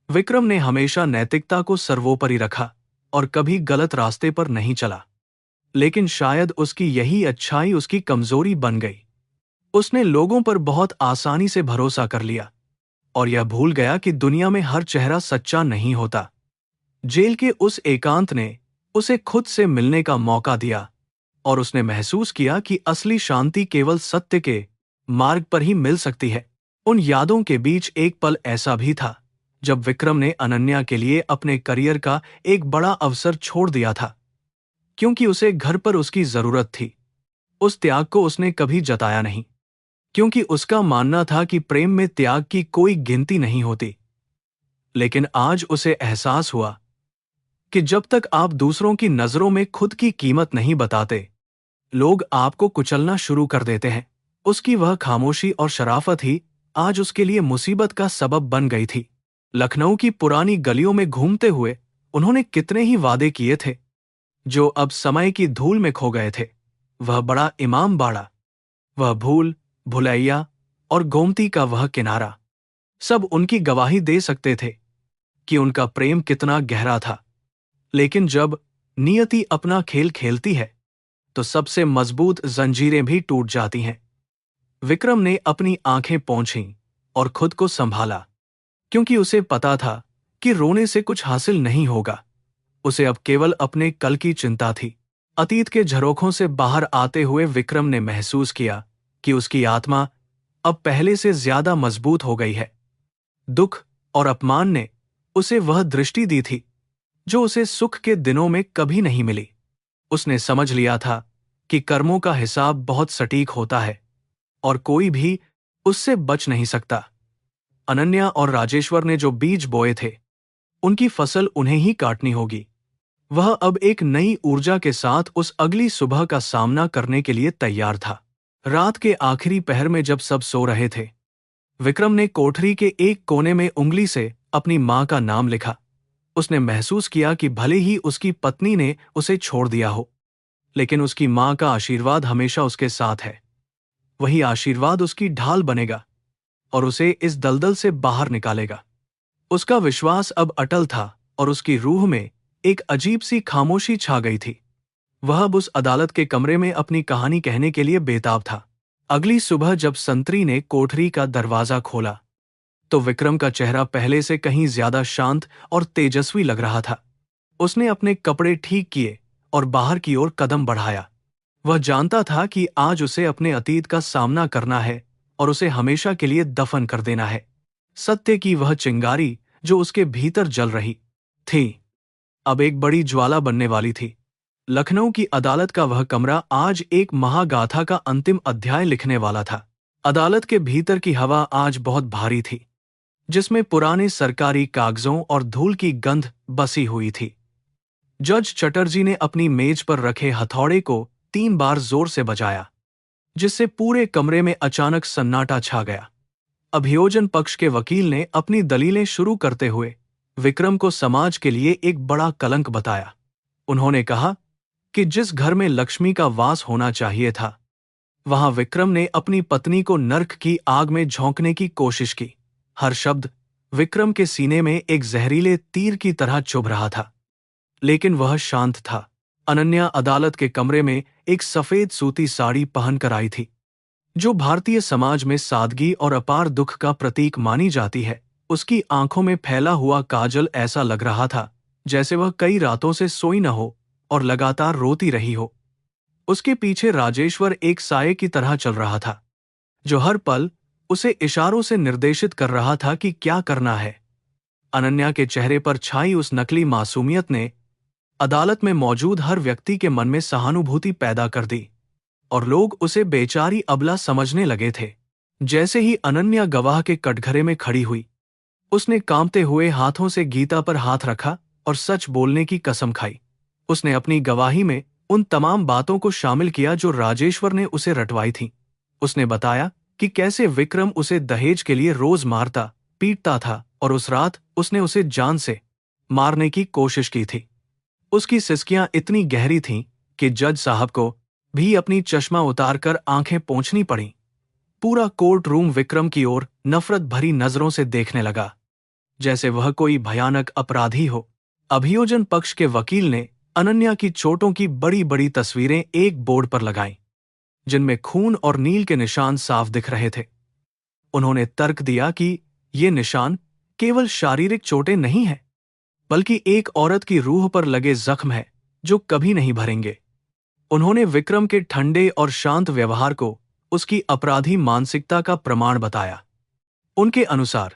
विक्रम ने हमेशा नैतिकता को सर्वोपरि रखा और कभी गलत रास्ते पर नहीं चला, लेकिन शायद उसकी यही अच्छाई उसकी कमजोरी बन गई। उसने लोगों पर बहुत आसानी से भरोसा कर लिया और यह भूल गया कि दुनिया में हर चेहरा सच्चा नहीं होता। जेल के उस एकांत ने उसे खुद से मिलने का मौका दिया और उसने महसूस किया कि असली शांति केवल सत्य के मार्ग पर ही मिल सकती है। उन यादों के बीच एक पल ऐसा भी था जब विक्रम ने अनन्या के लिए अपने करियर का एक बड़ा अवसर छोड़ दिया था, क्योंकि उसे घर पर उसकी जरूरत थी। उस त्याग को उसने कभी जताया नहीं, क्योंकि उसका मानना था कि प्रेम में त्याग की कोई गिनती नहीं होती। लेकिन आज उसे एहसास हुआ कि जब तक आप दूसरों की नजरों में खुद की कीमत नहीं बताते, लोग आपको कुचलना शुरू कर देते हैं। उसकी वह खामोशी और शराफत ही आज उसके लिए मुसीबत का सबब बन गई थी। लखनऊ की पुरानी गलियों में घूमते हुए उन्होंने कितने ही वादे किए थे, जो अब समय की धूल में खो गए थे। वह बड़ा इमाम बाड़ा, वह भूल भुलैया और गोमती का वह किनारा, सब उनकी गवाही दे सकते थे कि उनका प्रेम कितना गहरा था। लेकिन जब नियति अपना खेल खेलती है तो सबसे मजबूत जंजीरें भी टूट जाती हैं। विक्रम ने अपनी आंखें पोंछीं और खुद को संभाला, क्योंकि उसे पता था कि रोने से कुछ हासिल नहीं होगा। उसे अब केवल अपने कल की चिंता थी। अतीत के झरोखों से बाहर आते हुए विक्रम ने महसूस किया कि उसकी आत्मा अब पहले से ज्यादा मजबूत हो गई है। दुख और अपमान ने उसे वह दृष्टि दी थी जो उसे सुख के दिनों में कभी नहीं मिली। उसने समझ लिया था कि कर्मों का हिसाब बहुत सटीक होता है और कोई भी उससे बच नहीं सकता। अनन्या और राजेश्वर ने जो बीज बोए थे, उनकी फसल उन्हें ही काटनी होगी। वह अब एक नई ऊर्जा के साथ उस अगली सुबह का सामना करने के लिए तैयार था। रात के आखिरी पहर में जब सब सो रहे थे, विक्रम ने कोठरी के एक कोने में उंगली से अपनी मां का नाम लिखा। उसने महसूस किया कि भले ही उसकी पत्नी ने उसे छोड़ दिया हो, लेकिन उसकी मां का आशीर्वाद हमेशा उसके साथ है। वही आशीर्वाद उसकी ढाल बनेगा और उसे इस दलदल से बाहर निकालेगा। उसका विश्वास अब अटल था और उसकी रूह में एक अजीब सी खामोशी छा गई थी। वह अब उस अदालत के कमरे में अपनी कहानी कहने के लिए बेताब था। अगली सुबह जब संतरी ने कोठरी का दरवाजा खोला, तो विक्रम का चेहरा पहले से कहीं ज्यादा शांत और तेजस्वी लग रहा था। उसने अपने कपड़े ठीक किए और बाहर की ओर कदम बढ़ाया। वह जानता था कि आज उसे अपने अतीत का सामना करना है और उसे हमेशा के लिए दफन कर देना है। सत्य की वह चिंगारी जो उसके भीतर जल रही थी, अब एक बड़ी ज्वाला बनने वाली थी। लखनऊ की अदालत का वह कमरा आज एक महागाथा का अंतिम अध्याय लिखने वाला था। अदालत के भीतर की हवा आज बहुत भारी थी, जिसमें पुराने सरकारी कागजों और धूल की गंध बसी हुई थी। जज चटर्जी ने अपनी मेज पर रखे हथौड़े को 3 बार जोर से बजाया, जिससे पूरे कमरे में अचानक सन्नाटा छा गया। अभियोजन पक्ष के वकील ने अपनी दलीलें शुरू करते हुए विक्रम को समाज के लिए एक बड़ा कलंक बताया। उन्होंने कहा कि जिस घर में लक्ष्मी का वास होना चाहिए था, वहां विक्रम ने अपनी पत्नी को नर्क की आग में झोंकने की कोशिश की। हर शब्द विक्रम के सीने में एक जहरीले तीर की तरह चुभ रहा था, लेकिन वह शांत था। अनन्या अदालत के कमरे में एक सफेद सूती साड़ी पहनकर आई थी, जो भारतीय समाज में सादगी और अपार दुख का प्रतीक मानी जाती है। उसकी आंखों में फैला हुआ काजल ऐसा लग रहा था जैसे वह कई रातों से सोई न हो और लगातार रोती रही हो। उसके पीछे राजेश्वर एक साये की तरह चल रहा था, जो हर पल उसे इशारों से निर्देशित कर रहा था कि क्या करना है। अनन्या के चेहरे पर छाई उस नकली मासूमियत ने अदालत में मौजूद हर व्यक्ति के मन में सहानुभूति पैदा कर दी और लोग उसे बेचारी अबला समझने लगे थे। जैसे ही अनन्या गवाह के कटघरे में खड़ी हुई, उसने कांपते हुए हाथों से गीता पर हाथ रखा और सच बोलने की कसम खाई। उसने अपनी गवाही में उन तमाम बातों को शामिल किया जो राजेश्वर ने उसे रटवाई थीं। उसने बताया कि कैसे विक्रम उसे दहेज के लिए रोज मारता पीटता था और उस रात उसने उसे जान से मारने की कोशिश की थी। उसकी सिसकियां इतनी गहरी थीं कि जज साहब को भी अपनी चश्मा उतारकर आंखें पोंछनी पड़ीं। पूरा कोर्ट रूम विक्रम की ओर नफरत भरी नजरों से देखने लगा, जैसे वह कोई भयानक अपराधी हो। अभियोजन पक्ष के वकील ने अनन्या की चोटों की बड़ी बड़ी तस्वीरें एक बोर्ड पर लगाईं, जिनमें खून और नील के निशान साफ दिख रहे थे। उन्होंने तर्क दिया कि ये निशान केवल शारीरिक चोटें नहीं हैं, बल्कि एक औरत की रूह पर लगे जख्म है जो कभी नहीं भरेंगे। उन्होंने विक्रम के ठंडे और शांत व्यवहार को उसकी अपराधी मानसिकता का प्रमाण बताया। उनके अनुसार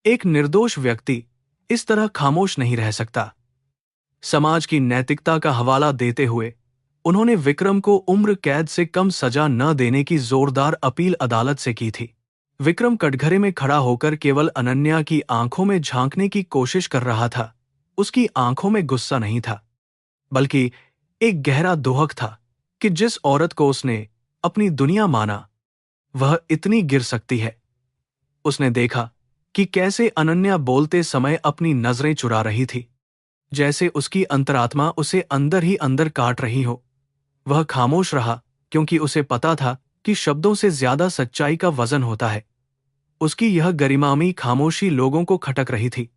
एक निर्दोष व्यक्ति इस तरह खामोश नहीं रह सकता। समाज की नैतिकता का हवाला देते हुए उन्होंने विक्रम को उम्र कैद से कम सजा न देने की जोरदार अपील अदालत से की थी। विक्रम कटघरे में खड़ा होकर केवल अनन्या की आंखों में झांकने की कोशिश कर रहा था। उसकी आंखों में गुस्सा नहीं था, बल्कि एक गहरा दुहक था कि जिस औरत को उसने अपनी दुनिया माना, वह इतनी गिर सकती है। उसने देखा कि कैसे अनन्या बोलते समय अपनी नजरें चुरा रही थी, जैसे उसकी अंतरात्मा उसे अंदर ही अंदर काट रही हो। वह खामोश रहा, क्योंकि उसे पता था कि शब्दों से ज्यादा सच्चाई का वजन होता है। उसकी यह गरिमामी खामोशी लोगों को खटक रही थी,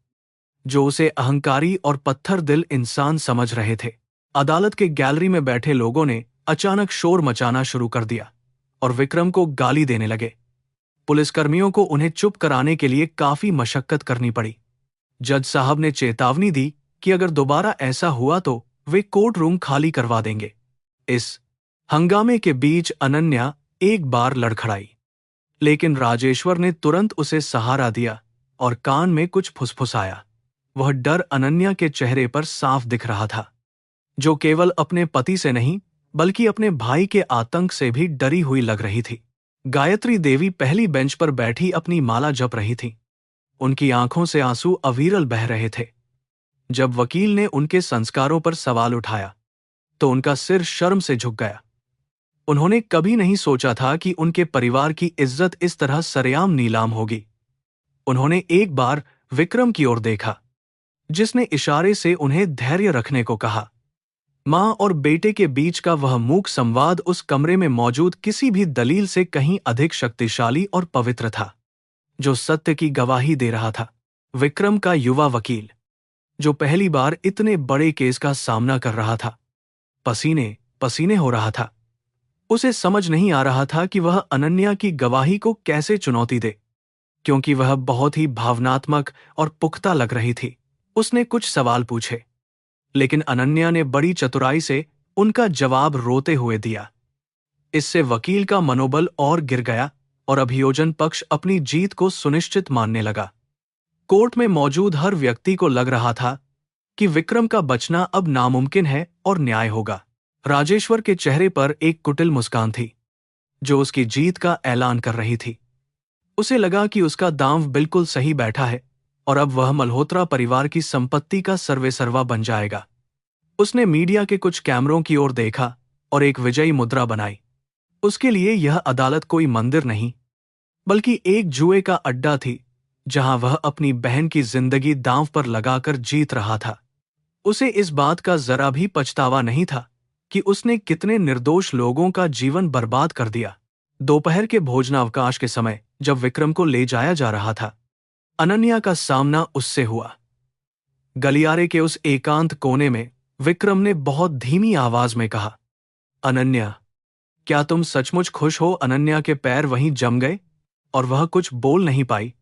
जो उसे अहंकारी और पत्थर दिल इंसान समझ रहे थे। अदालत के गैलरी में बैठे लोगों ने अचानक शोर मचाना शुरू कर दिया और विक्रम को गाली देने लगे। पुलिसकर्मियों को उन्हें चुप कराने के लिए काफी मशक्कत करनी पड़ी। जज साहब ने चेतावनी दी कि अगर दोबारा ऐसा हुआ तो वे कोर्ट रूम खाली करवा देंगे। इस हंगामे के बीच अनन्या एक बार लड़खड़ाई, लेकिन राजेश्वर ने तुरंत उसे सहारा दिया और कान में कुछ फुसफुसाया। वह डर अनन्या के चेहरे पर साफ दिख रहा था, जो केवल अपने पति से नहीं बल्कि अपने भाई के आतंक से भी डरी हुई लग रही थी। गायत्री देवी पहली बेंच पर बैठी अपनी माला जप रही थी। उनकी आंखों से आंसू अविरल बह रहे थे। जब वकील ने उनके संस्कारों पर सवाल उठाया, तो उनका सिर शर्म से झुक गया। उन्होंने कभी नहीं सोचा था कि उनके परिवार की इज्जत इस तरह सरेआम नीलाम होगी। उन्होंने एक बार विक्रम की ओर देखा, जिसने इशारे से उन्हें धैर्य रखने को कहा। मां और बेटे के बीच का वह मूक संवाद उस कमरे में मौजूद किसी भी दलील से कहीं अधिक शक्तिशाली और पवित्र था, जो सत्य की गवाही दे रहा था। विक्रम का युवा वकील, जो पहली बार इतने बड़े केस का सामना कर रहा था, पसीने पसीने हो रहा था। उसे समझ नहीं आ रहा था कि वह अनन्या की गवाही को कैसे चुनौती दे, क्योंकि वह बहुत ही भावनात्मक और पुख्ता लग रही थी। उसने कुछ सवाल पूछे, लेकिन अनन्या ने बड़ी चतुराई से उनका जवाब रोते हुए दिया। इससे वकील का मनोबल और गिर गया और अभियोजन पक्ष अपनी जीत को सुनिश्चित मानने लगा। कोर्ट में मौजूद हर व्यक्ति को लग रहा था कि विक्रम का बचना अब नामुमकिन है और न्याय होगा। राजेश्वर के चेहरे पर एक कुटिल मुस्कान थी, जो उसकी जीत का ऐलान कर रही थी। उसे लगा कि उसका दांव बिल्कुल सही बैठा है और अब वह मल्होत्रा परिवार की संपत्ति का सर्वेसर्वा बन जाएगा। उसने मीडिया के कुछ कैमरों की ओर देखा और एक विजयी मुद्रा बनाई। उसके लिए यह अदालत कोई मंदिर नहीं, बल्कि एक जुए का अड्डा थी, जहां वह अपनी बहन की जिंदगी दांव पर लगाकर जीत रहा था। उसे इस बात का जरा भी पछतावा नहीं था कि उसने कितने निर्दोष लोगों का जीवन बर्बाद कर दिया। दोपहर के भोजनावकाश के समय जब विक्रम को ले जाया जा रहा था, अनन्या का सामना उससे हुआ। गलियारे के उस एकांत कोने में विक्रम ने बहुत धीमी आवाज में कहा, अनन्या, क्या तुम सचमुच खुश हो? अनन्या के पैर वहीं जम गए और वह कुछ बोल नहीं पाई।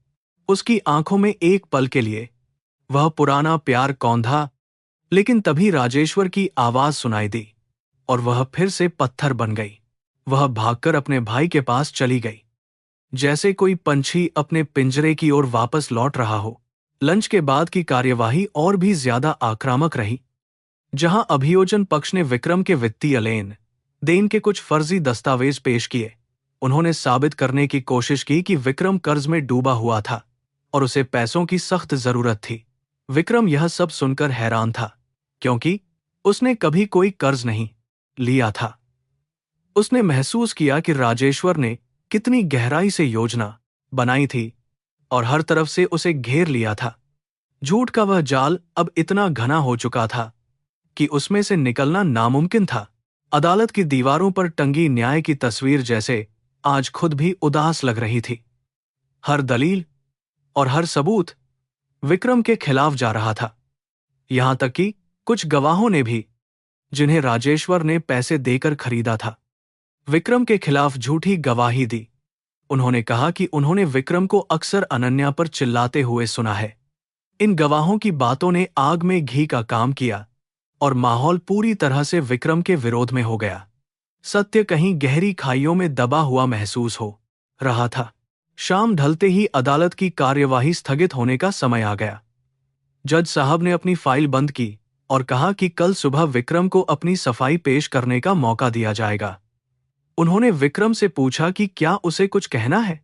उसकी आंखों में एक पल के लिए वह पुराना प्यार कौंधा, लेकिन तभी राजेश्वर की आवाज सुनाई दी और वह फिर से पत्थर बन गई। वह भागकर अपने भाई के पास चली गई, जैसे कोई पंछी अपने पिंजरे की ओर वापस लौट रहा हो। लंच के बाद की कार्यवाही और भी ज्यादा आक्रामक रही। जहां अभियोजन पक्ष ने विक्रम के वित्तीय लेन देन के कुछ फर्जी दस्तावेज पेश किए, उन्होंने साबित करने की कोशिश की कि विक्रम कर्ज में डूबा हुआ था और उसे पैसों की सख्त जरूरत थी। विक्रम यह सब सुनकर हैरान था, क्योंकि उसने कभी कोई कर्ज नहीं लिया था। उसने महसूस किया कि राजेश्वर ने कितनी गहराई से योजना बनाई थी और हर तरफ से उसे घेर लिया था। झूठ का वह जाल अब इतना घना हो चुका था कि उसमें से निकलना नामुमकिन था। अदालत की दीवारों पर टंगी न्याय की तस्वीर जैसे आज खुद भी उदास लग रही थी। हर दलील और हर सबूत विक्रम के खिलाफ जा रहा था, यहां तक कि कुछ गवाहों ने भी, जिन्हें राजेश्वर ने पैसे देकर खरीदा था, विक्रम के खिलाफ झूठी गवाही दी। उन्होंने कहा कि उन्होंने विक्रम को अक्सर अनन्या पर चिल्लाते हुए सुना है। इन गवाहों की बातों ने आग में घी का काम किया और माहौल पूरी तरह से विक्रम के विरोध में हो गया। सत्य कहीं गहरी खाइयों में दबा हुआ महसूस हो रहा था। शाम ढलते ही अदालत की कार्यवाही स्थगित होने का समय आ गया। जज साहब ने अपनी फाइल बंद की और कहा कि कल सुबह विक्रम को अपनी सफाई पेश करने का मौका दिया जाएगा। उन्होंने विक्रम से पूछा कि क्या उसे कुछ कहना है।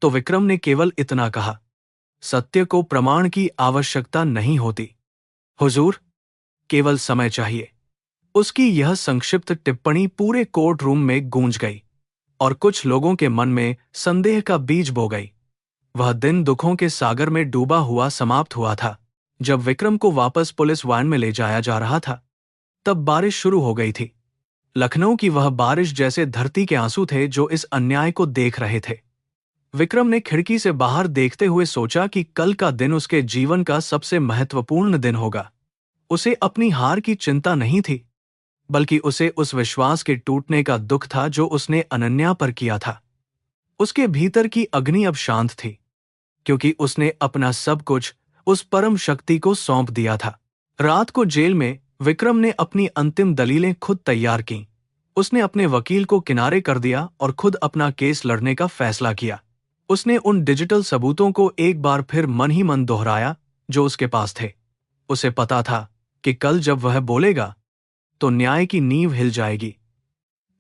तो विक्रम ने केवल इतना कहा, सत्य को प्रमाण की आवश्यकता नहीं होती हुजूर, केवल समय चाहिए। उसकी यह संक्षिप्त टिप्पणी पूरे कोर्ट रूम में गूंज गई और कुछ लोगों के मन में संदेह का बीज बो गई। वह दिन दुखों के सागर में डूबा हुआ समाप्त हुआ था। जब विक्रम को वापस पुलिस वैन में ले जाया जा रहा था, तब बारिश शुरू हो गई थी। लखनऊ की वह बारिश जैसे धरती के आंसू थे जो इस अन्याय को देख रहे थे। विक्रम ने खिड़की से बाहर देखते हुए सोचा कि कल का दिन उसके जीवन का सबसे महत्वपूर्ण दिन होगा। उसे अपनी हार की चिंता नहीं थी, बल्कि उसे उस विश्वास के टूटने का दुख था जो उसने अनन्या पर किया था। उसके भीतर की अग्नि अब शांत थी, क्योंकि उसने अपना सब कुछ उस परम शक्ति को सौंप दिया था। रात को जेल में विक्रम ने अपनी अंतिम दलीलें खुद तैयार कीं। उसने अपने वकील को किनारे कर दिया और खुद अपना केस लड़ने का फैसला किया। उसने उन डिजिटल सबूतों को एक बार फिर मन ही मन दोहराया जो उसके पास थे। उसे पता था कि कल जब वह बोलेगा तो न्याय की नींव हिल जाएगी।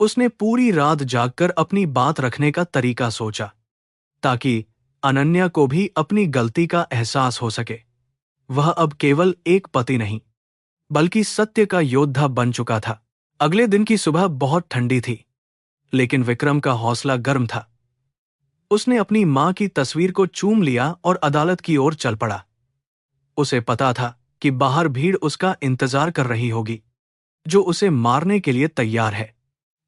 उसने पूरी रात जागकर अपनी बात रखने का तरीका सोचा, ताकि अनन्या को भी अपनी गलती का एहसास हो सके। वह अब केवल एक पति नहीं, बल्कि सत्य का योद्धा बन चुका था। अगले दिन की सुबह बहुत ठंडी थी, लेकिन विक्रम का हौसला गर्म था। उसने अपनी मां की तस्वीर को चूम लिया और अदालत की ओर चल पड़ा। उसे पता था कि बाहर भीड़ उसका इंतजार कर रही होगी, जो उसे मारने के लिए तैयार है।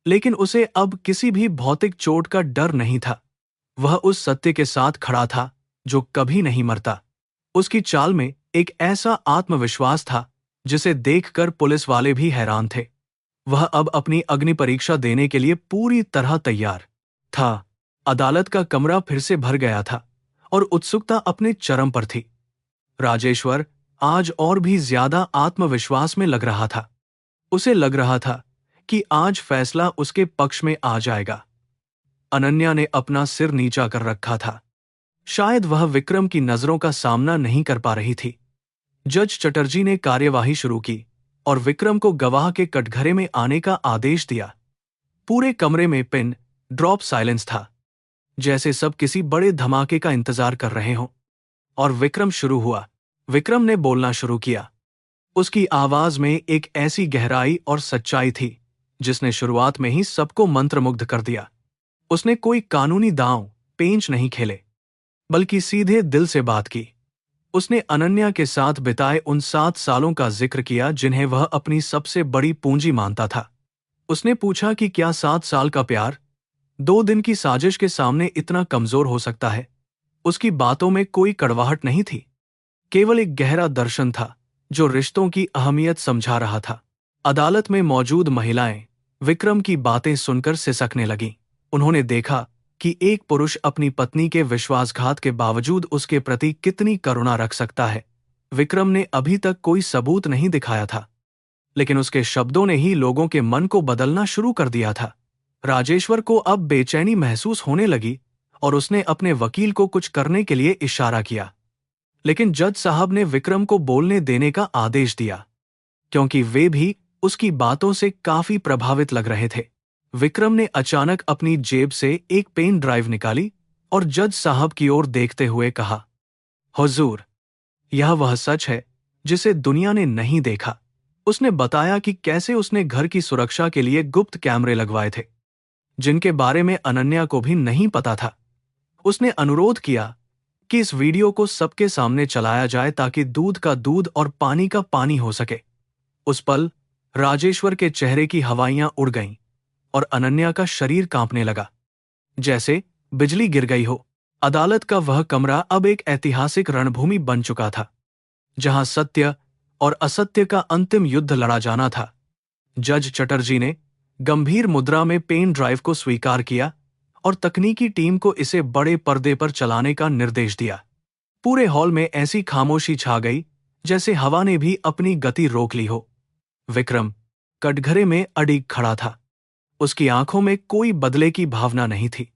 लेकिन उसे अब किसी भी भौतिक चोट का डर नहीं था। वह उस सत्य के साथ खड़ा था जो कभी नहीं मरता। उसकी चाल में एक ऐसा आत्मविश्वास था जिसे देखकर पुलिस वाले भी हैरान थे। वह अब अपनी अग्नि परीक्षा देने के लिए पूरी तरह तैयार था। अदालत का कमरा फिर से भर गया था और उत्सुकता अपने चरम पर थी। राजेश्वर आज और भी ज्यादा आत्मविश्वास में लग रहा था। उसे लग रहा था कि आज फैसला उसके पक्ष में आ जाएगा। अनन्या ने अपना सिर नीचा कर रखा था। शायद वह विक्रम की नजरों का सामना नहीं कर पा रही थी। जज चटर्जी ने कार्यवाही शुरू की और विक्रम को गवाह के कटघरे में आने का आदेश दिया। पूरे कमरे में पिन ड्रॉप साइलेंस था, जैसे सब किसी बड़े धमाके का इंतजार कर रहे हों। और विक्रम शुरू हुआ। विक्रम ने बोलना शुरू किया। उसकी आवाज में एक ऐसी गहराई और सच्चाई थी जिसने शुरुआत में ही सबको मंत्रमुग्ध कर दिया। उसने कोई कानूनी दांव पेंच नहीं खेले, बल्कि सीधे दिल से बात की। उसने अनन्या के साथ बिताए उन 7 सालों का जिक्र किया जिन्हें वह अपनी सबसे बड़ी पूंजी मानता था। उसने पूछा कि क्या 7 साल का प्यार 2 दिन की साजिश के सामने इतना कमजोर हो सकता है। उसकी बातों में कोई कड़वाहट नहीं थी, केवल एक गहरा दर्शन था जो रिश्तों की अहमियत समझा रहा था। अदालत में मौजूद महिलाएं विक्रम की बातें सुनकर सिसकने लगीं। उन्होंने देखा कि एक पुरुष अपनी पत्नी के विश्वासघात के बावजूद उसके प्रति कितनी करुणा रख सकता है। विक्रम ने अभी तक कोई सबूत नहीं दिखाया था, लेकिन उसके शब्दों ने ही लोगों के मन को बदलना शुरू कर दिया था। राजेश्वर को अब बेचैनी महसूस होने लगी और उसने अपने वकील को कुछ करने के लिए इशारा किया। लेकिन जज साहब ने विक्रम को बोलने देने का आदेश दिया, क्योंकि वे भी उसकी बातों से काफी प्रभावित लग रहे थे। विक्रम ने अचानक अपनी जेब से एक पेन ड्राइव निकाली और जज साहब की ओर देखते हुए कहा, हुजूर, यह वह सच है जिसे दुनिया ने नहीं देखा। उसने बताया कि कैसे उसने घर की सुरक्षा के लिए गुप्त कैमरे लगवाए थे, जिनके बारे में अनन्या को भी नहीं पता था। उसने अनुरोध किया कि इस वीडियो को सबके सामने चलाया जाए ताकि दूध का दूध और पानी का पानी हो सके। उस पल राजेश्वर के चेहरे की हवाइयां उड़ गईं और अनन्या का शरीर कांपने लगा, जैसे बिजली गिर गई हो। अदालत का वह कमरा अब एक ऐतिहासिक रणभूमि बन चुका था, जहां सत्य और असत्य का अंतिम युद्ध लड़ा जाना था। जज चटर्जी ने गंभीर मुद्रा में पेन ड्राइव को स्वीकार किया और तकनीकी टीम को इसे बड़े पर्दे पर चलाने का निर्देश दिया। पूरे हॉल में ऐसी खामोशी छा गई जैसे हवा ने भी अपनी गति रोक ली हो। विक्रम कटघरे में अडिग खड़ा था। उसकी आंखों में कोई बदले की भावना नहीं थी,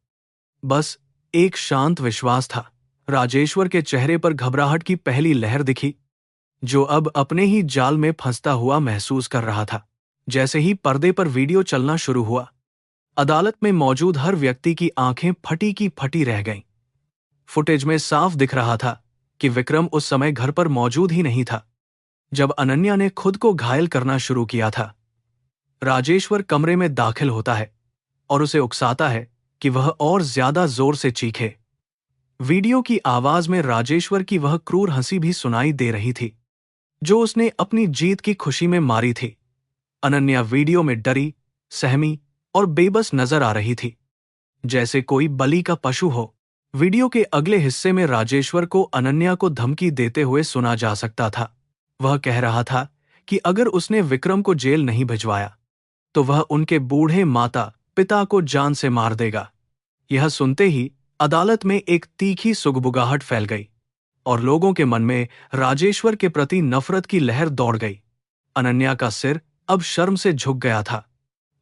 बस एक शांत विश्वास था। राजेश्वर के चेहरे पर घबराहट की पहली लहर दिखी, जो अब अपने ही जाल में फंसता हुआ महसूस कर रहा था। जैसे ही पर्दे पर वीडियो चलना शुरू हुआ, अदालत में मौजूद हर व्यक्ति की आंखें फटी की फटी रह गईं। फुटेज में साफ दिख रहा था कि विक्रम उस समय घर पर मौजूद ही नहीं था जब अनन्या ने खुद को घायल करना शुरू किया था। राजेश्वर कमरे में दाखिल होता है और उसे उकसाता है कि वह और ज्यादा जोर से चीखे। वीडियो की आवाज में राजेश्वर की वह क्रूर हंसी भी सुनाई दे रही थी जो उसने अपनी जीत की खुशी में मारी थी। अनन्या वीडियो में डरी, सहमी और बेबस नजर आ रही थी, जैसे कोई बलि का पशु हो। वीडियो के अगले हिस्से में राजेश्वर को अनन्या को धमकी देते हुए सुना जा सकता था। वह कह रहा था कि अगर उसने विक्रम को जेल नहीं भिजवाया तो वह उनके बूढ़े माता पिता को जान से मार देगा। यह सुनते ही अदालत में एक तीखी सुगबुगाहट फैल गई और लोगों के मन में राजेश्वर के प्रति नफरत की लहर दौड़ गई। अनन्या का सिर अब शर्म से झुक गया था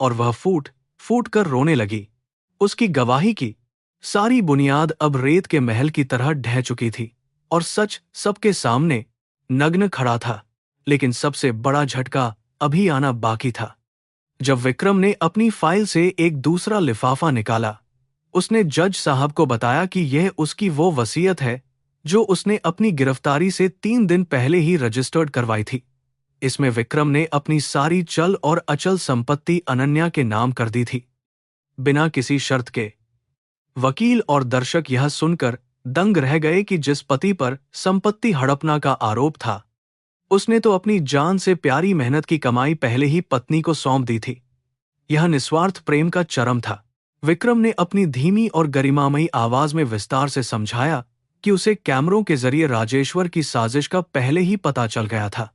और वह फूट फूट कर रोने लगी। उसकी गवाही की सारी बुनियाद अब रेत के महल की तरह ढह चुकी थी और सच सबके सामने नग्न खड़ा था। लेकिन सबसे बड़ा झटका अभी आना बाकी था। जब विक्रम ने अपनी फाइल से एक दूसरा लिफाफा निकाला, उसने जज साहब को बताया कि यह उसकी वो वसीयत है जो उसने अपनी गिरफ्तारी से 3 दिन पहले ही रजिस्टर्ड करवाई थी। इसमें विक्रम ने अपनी सारी चल और अचल संपत्ति अनन्या के नाम कर दी थी, बिना किसी शर्त के। वकील और दर्शक यह सुनकर दंग रह गए कि जिस पति पर संपत्ति हड़पना का आरोप था, उसने तो अपनी जान से प्यारी मेहनत की कमाई पहले ही पत्नी को सौंप दी थी। यह निस्वार्थ प्रेम का चरम था। विक्रम ने अपनी धीमी और गरिमामयी आवाज में विस्तार से समझाया कि उसे कैमरों के जरिए राजेश्वर की साजिश का पहले ही पता चल गया था।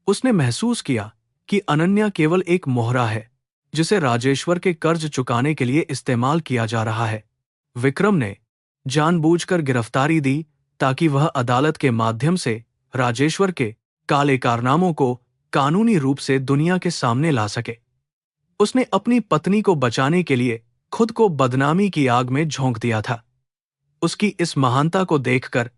उसने महसूस किया कि अनन्या केवल एक मोहरा है जिसे राजेश्वर के कर्ज चुकाने के लिए इस्तेमाल किया जा रहा है। विक्रम ने जानबूझकर गिरफ्तारी दी ताकि वह अदालत के माध्यम से राजेश्वर के काले कारनामों को कानूनी रूप से दुनिया के सामने ला सके। उसने अपनी पत्नी को बचाने के लिए खुद को बदनामी की आग में झोंक दिया था। उसकी इस महानता को देखकर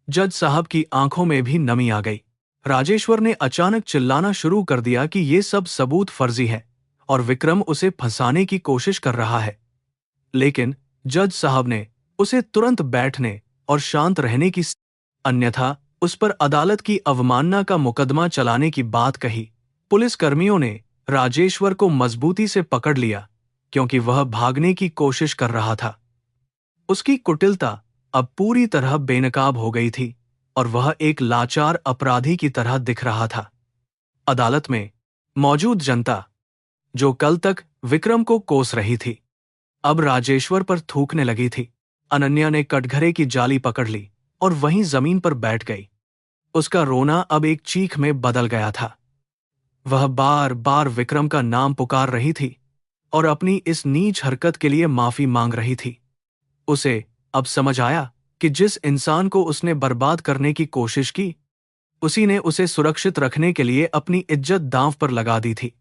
जज साहब की आंखों में भी नमी आ गई। राजेश्वर ने अचानक चिल्लाना शुरू कर दिया कि ये सब सबूत फर्जी है और विक्रम उसे फंसाने की कोशिश कर रहा है। लेकिन जज साहब ने उसे तुरंत बैठने और शांत रहने की, अन्यथा उस पर अदालत की अवमानना का मुकदमा चलाने की बात कही। पुलिसकर्मियों ने राजेश्वर को मजबूती से पकड़ लिया क्योंकि वह भागने की कोशिश कर रहा था। उसकी कुटिलता अब पूरी तरह बेनकाब हो गई थी और वह एक लाचार अपराधी की तरह दिख रहा था। अदालत में मौजूद जनता, जो कल तक विक्रम को कोस रही थी, अब राजेश्वर पर थूकने लगी थी। अनन्या ने कटघरे की जाली पकड़ ली और वहीं जमीन पर बैठ गई। उसका रोना अब एक चीख में बदल गया था। वह बार बार विक्रम का नाम पुकार रही थी और अपनी इस नीच हरकत के लिए माफी मांग रही थी। उसे अब समझ आया कि जिस इंसान को उसने बर्बाद करने की कोशिश की, उसी ने उसे सुरक्षित रखने के लिए अपनी इज्जत दांव पर लगा दी थी।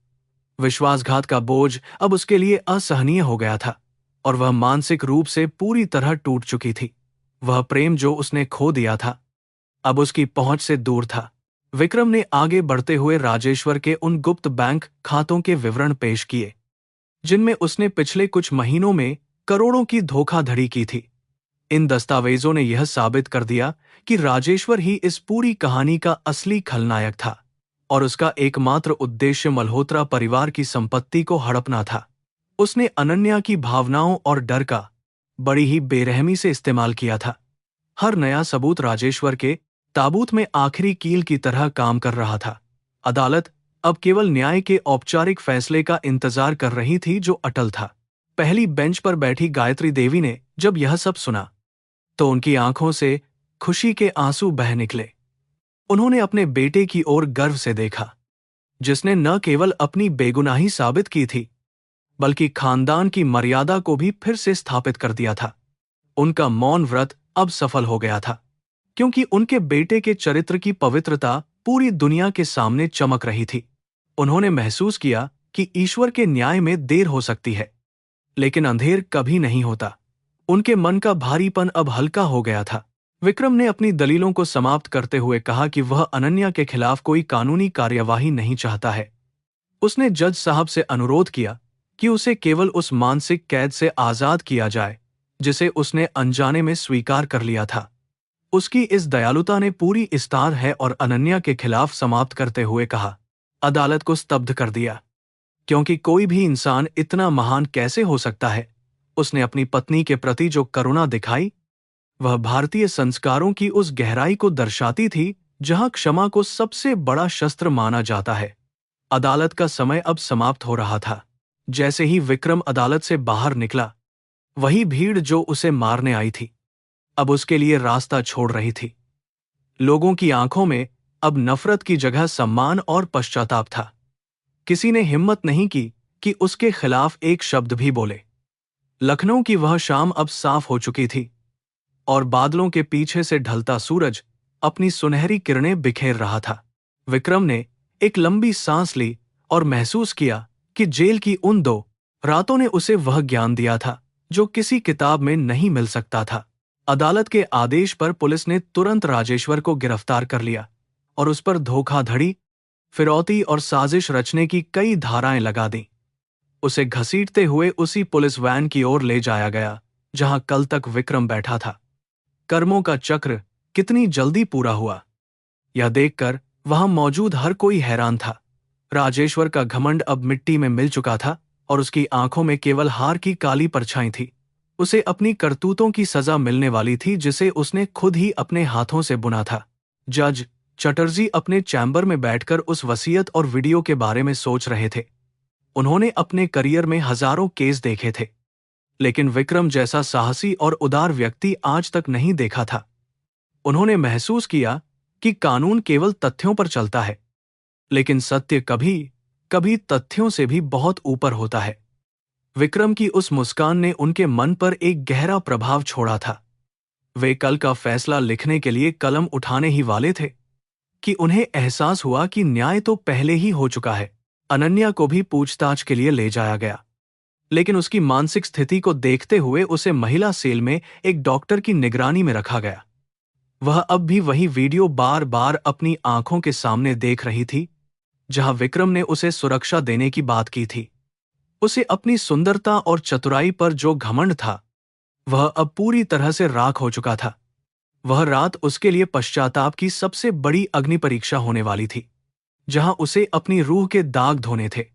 विश्वासघात का बोझ अब उसके लिए असहनीय हो गया था और वह मानसिक रूप से पूरी तरह टूट चुकी थी। वह प्रेम जो उसने खो दिया था, अब उसकी पहुंच से दूर था। विक्रम ने आगे बढ़ते हुए राजेश्वर के उन गुप्त बैंक खातों के विवरण पेश किए जिनमें उसने पिछले कुछ महीनों में करोड़ों की धोखाधड़ी की थी। इन दस्तावेजों ने यह साबित कर दिया कि राजेश्वर ही इस पूरी कहानी का असली खलनायक था और उसका एकमात्र उद्देश्य मल्होत्रा परिवार की संपत्ति को हड़पना था। उसने अनन्या की भावनाओं और डर का बड़ी ही बेरहमी से इस्तेमाल किया था। हर नया सबूत राजेश्वर के ताबूत में आखिरी कील की तरह काम कर रहा था। अदालत अब केवल न्याय के औपचारिक फैसले का इंतजार कर रही थी जो अटल था। पहली बेंच पर बैठी गायत्री देवी ने जब यह सब सुना तो उनकी आंखों से खुशी के आंसू बह निकले। उन्होंने अपने बेटे की ओर गर्व से देखा, जिसने न केवल अपनी बेगुनाही साबित की थी बल्कि खानदान की मर्यादा को भी फिर से स्थापित कर दिया था। उनका मौन व्रत अब सफल हो गया था क्योंकि उनके बेटे के चरित्र की पवित्रता पूरी दुनिया के सामने चमक रही थी। उन्होंने महसूस किया कि ईश्वर के न्याय में देर हो सकती है, लेकिन अंधेर कभी नहीं होता। उनके मन का भारीपन अब हल्का हो गया था। विक्रम ने अपनी दलीलों को समाप्त करते हुए कहा कि वह अनन्या के खिलाफ कोई कानूनी कार्यवाही नहीं चाहता है। उसने जज साहब से अनुरोध किया कि उसे केवल उस मानसिक कैद से आजाद किया जाए जिसे उसने अनजाने में स्वीकार कर लिया था। उसकी इस दयालुता ने पूरी इस्तार है और अनन्या के खिलाफ समाप्त करते हुए कहा, अदालत को स्तब्ध कर दिया। क्योंकि कोई भी इंसान इतना महान कैसे हो सकता है। उसने अपनी पत्नी के प्रति जो करुणा दिखाई, वह भारतीय संस्कारों की उस गहराई को दर्शाती थी जहां क्षमा को सबसे बड़ा शस्त्र माना जाता है। अदालत का समय अब समाप्त हो रहा था। जैसे ही विक्रम अदालत से बाहर निकला, वही भीड़ जो उसे मारने आई थी अब उसके लिए रास्ता छोड़ रही थी। लोगों की आंखों में अब नफरत की जगह सम्मान और पश्चाताप था। किसी ने हिम्मत नहीं की कि उसके खिलाफ एक शब्द भी बोले। लखनऊ की वह शाम अब साफ हो चुकी थी और बादलों के पीछे से ढलता सूरज अपनी सुनहरी किरणें बिखेर रहा था। विक्रम ने एक लंबी सांस ली और महसूस किया कि जेल की उन 2 रातों ने उसे वह ज्ञान दिया था जो किसी किताब में नहीं मिल सकता था। अदालत के आदेश पर पुलिस ने तुरंत राजेश्वर को गिरफ्तार कर लिया और उस पर धोखाधड़ी, फिरौती और साजिश रचने की कई धाराएं लगा दी। उसे घसीटते हुए उसी पुलिस वैन की ओर ले जाया गया जहां कल तक विक्रम बैठा था। कर्मों का चक्र कितनी जल्दी पूरा हुआ, यह देखकर वहां मौजूद हर कोई हैरान था। राजेश्वर का घमंड अब मिट्टी में मिल चुका था और उसकी आंखों में केवल हार की काली परछाई थी। उसे अपनी करतूतों की सजा मिलने वाली थी जिसे उसने खुद ही अपने हाथों से बुना था। जज चटर्जी अपने चैम्बर में बैठकर उस वसीयत और वीडियो के बारे में सोच रहे थे। उन्होंने अपने करियर में हजारों केस देखे थे, लेकिन विक्रम जैसा साहसी और उदार व्यक्ति आज तक नहीं देखा था। उन्होंने महसूस किया कि कानून केवल तथ्यों पर चलता है, लेकिन सत्य कभी कभी तथ्यों से भी बहुत ऊपर होता है। विक्रम की उस मुस्कान ने उनके मन पर एक गहरा प्रभाव छोड़ा था। वे कल का फैसला लिखने के लिए कलम उठाने ही वाले थे कि उन्हें एहसास हुआ कि न्याय तो पहले ही हो चुका है। अनन्या को भी पूछताछ के लिए ले जाया गया, लेकिन उसकी मानसिक स्थिति को देखते हुए उसे महिला सेल में एक डॉक्टर की निगरानी में रखा गया। वह अब भी वही वीडियो बार बार अपनी आंखों के सामने देख रही थी जहां विक्रम ने उसे सुरक्षा देने की बात की थी। उसे अपनी सुंदरता और चतुराई पर जो घमंड था, वह अब पूरी तरह से राख हो चुका था। वह रात उसके लिए पश्चाताप की सबसे बड़ी अग्नि परीक्षा होने वाली थी, जहां उसे अपनी रूह के दाग धोने थे।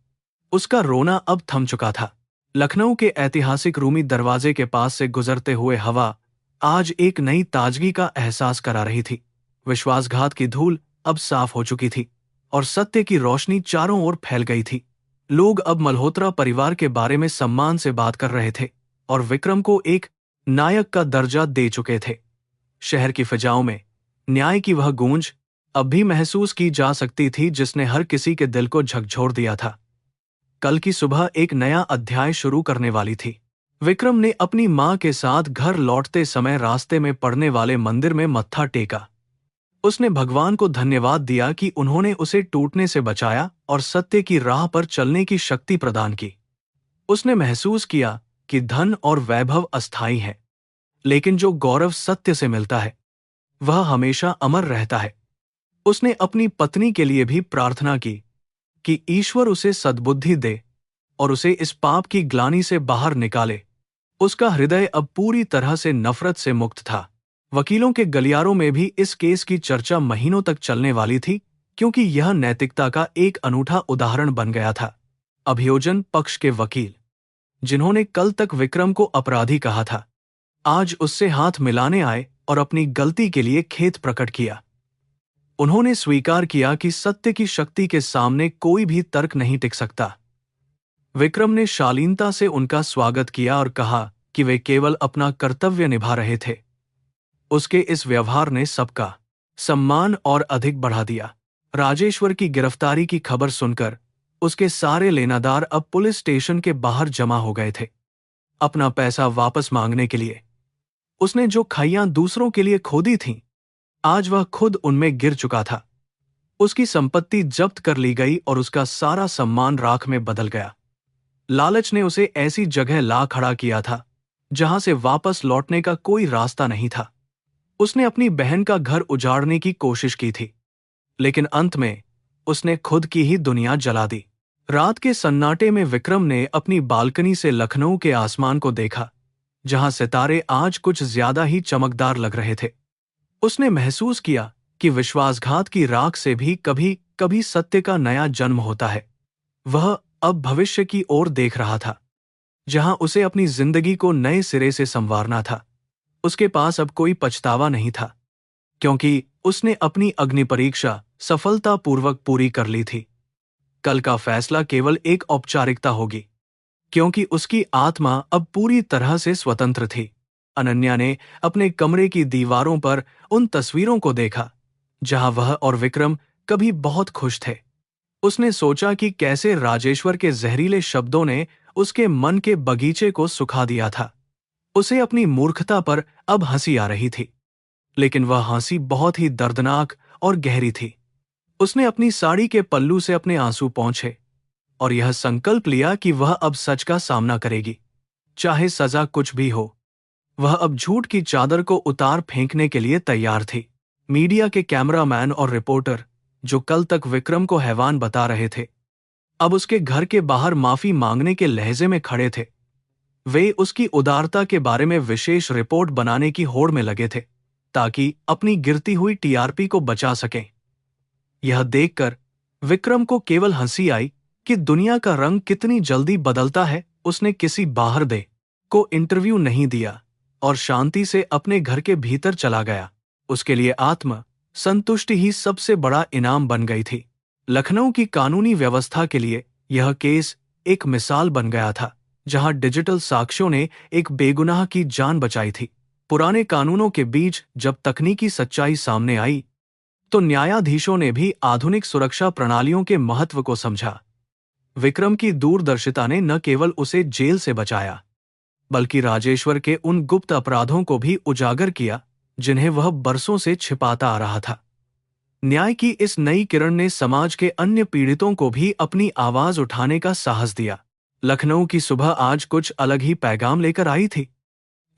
उसका रोना अब थम चुका था। लखनऊ के ऐतिहासिक रूमी दरवाजे के पास से गुजरते हुए हवा आज एक नई ताजगी का एहसास करा रही थी। विश्वासघात की धूल अब साफ हो चुकी थी और सत्य की रोशनी चारों ओर फैल गई थी। लोग अब मल्होत्रा परिवार के बारे में सम्मान से बात कर रहे थे और विक्रम को एक नायक का दर्जा दे चुके थे। शहर की फिजाओं में न्याय की वह गूंज अब भी महसूस की जा सकती थी जिसने हर किसी के दिल को झकझोर दिया था। कल की सुबह एक नया अध्याय शुरू करने वाली थी। विक्रम ने अपनी मां के साथ घर लौटते समय रास्ते में पड़ने वाले मंदिर में मत्था टेका। उसने भगवान को धन्यवाद दिया कि उन्होंने उसे टूटने से बचाया और सत्य की राह पर चलने की शक्ति प्रदान की। उसने महसूस किया कि धन और वैभव अस्थायी है, लेकिन जो गौरव सत्य से मिलता है वह हमेशा अमर रहता है। उसने अपनी पत्नी के लिए भी प्रार्थना की कि ईश्वर उसे सद्बुद्धि दे और उसे इस पाप की ग्लानि से बाहर निकाले। उसका हृदय अब पूरी तरह से नफरत से मुक्त था। वकीलों के गलियारों में भी इस केस की चर्चा महीनों तक चलने वाली थी, क्योंकि यह नैतिकता का एक अनूठा उदाहरण बन गया था। अभियोजन पक्ष के वकील, जिन्होंने कल तक विक्रम को अपराधी कहा था, आज उससे हाथ मिलाने आए और अपनी गलती के लिए खेद प्रकट किया। उन्होंने स्वीकार किया कि सत्य की शक्ति के सामने कोई भी तर्क नहीं टिक सकता। विक्रम ने शालीनता से उनका स्वागत किया और कहा कि वे केवल अपना कर्तव्य निभा रहे थे। उसके इस व्यवहार ने सबका सम्मान और अधिक बढ़ा दिया। राजेश्वर की गिरफ्तारी की खबर सुनकर उसके सारे लेनादार अब पुलिस स्टेशन के बाहर जमा हो गए थे, अपना पैसा वापस मांगने के लिए। उसने जो खाइयां दूसरों के लिए खोदी थीं, आज वह खुद उनमें गिर चुका था। उसकी संपत्ति जब्त कर ली गई और उसका सारा सम्मान राख में बदल गया। लालच ने उसे ऐसी जगह ला खड़ा किया था जहां से वापस लौटने का कोई रास्ता नहीं था। उसने अपनी बहन का घर उजाड़ने की कोशिश की थी, लेकिन अंत में उसने खुद की ही दुनिया जला दी। रात के सन्नाटे में विक्रम ने अपनी बालकनी से लखनऊ के आसमान को देखा, जहां सितारे आज कुछ ज्यादा ही चमकदार लग रहे थे। उसने महसूस किया कि विश्वासघात की राख से भी कभी कभी सत्य का नया जन्म होता है। वह अब भविष्य की ओर देख रहा था, जहां उसे अपनी जिंदगी को नए सिरे से संवारना था। उसके पास अब कोई पछतावा नहीं था, क्योंकि उसने अपनी अग्नि परीक्षा सफलतापूर्वक पूरी कर ली थी। कल का फैसला केवल एक औपचारिकता होगी, क्योंकि उसकी आत्मा अब पूरी तरह से स्वतंत्र थी। अनन्या ने अपने कमरे की दीवारों पर उन तस्वीरों को देखा, जहां वह और विक्रम कभी बहुत खुश थे। उसने सोचा कि कैसे राजेश्वर के जहरीले शब्दों ने उसके मन के बगीचे को सुखा दिया था। उसे अपनी मूर्खता पर अब हंसी आ रही थी, लेकिन वह हंसी बहुत ही दर्दनाक और गहरी थी। उसने अपनी साड़ी के पल्लू से अपने आंसू पोंछे और यह संकल्प लिया कि वह अब सच का सामना करेगी, चाहे सजा कुछ भी हो। वह अब झूठ की चादर को उतार फेंकने के लिए तैयार थी। मीडिया के कैमरामैन और रिपोर्टर, जो कल तक विक्रम को हैवान बता रहे थे, अब उसके घर के बाहर माफी मांगने के लहजे में खड़े थे। वे उसकी उदारता के बारे में विशेष रिपोर्ट बनाने की होड़ में लगे थे, ताकि अपनी गिरती हुई टीआरपी को बचा सकें। यह देखकर विक्रम को केवल हंसी आई कि दुनिया का रंग कितनी जल्दी बदलता है। उसने किसी बाहर दे को इंटरव्यू नहीं दिया और शांति से अपने घर के भीतर चला गया। उसके लिए आत्म संतुष्टि ही सबसे बड़ा इनाम बन गई थी। लखनऊ की कानूनी व्यवस्था के लिए यह केस एक मिसाल बन गया था, जहां डिजिटल साक्ष्यों ने एक बेगुनाह की जान बचाई थी। पुराने कानूनों के बीच जब तकनीकी सच्चाई सामने आई, तो न्यायाधीशों ने भी आधुनिक सुरक्षा प्रणालियों के महत्व को समझा। विक्रम की दूरदर्शिता ने न केवल उसे जेल से बचाया, बल्कि राजेश्वर के उन गुप्त अपराधों को भी उजागर किया, जिन्हें वह बरसों से छिपाता आ रहा था। न्याय की इस नई किरण ने समाज के अन्य पीड़ितों को भी अपनी आवाज उठाने का साहस दिया। लखनऊ की सुबह आज कुछ अलग ही पैगाम लेकर आई थी,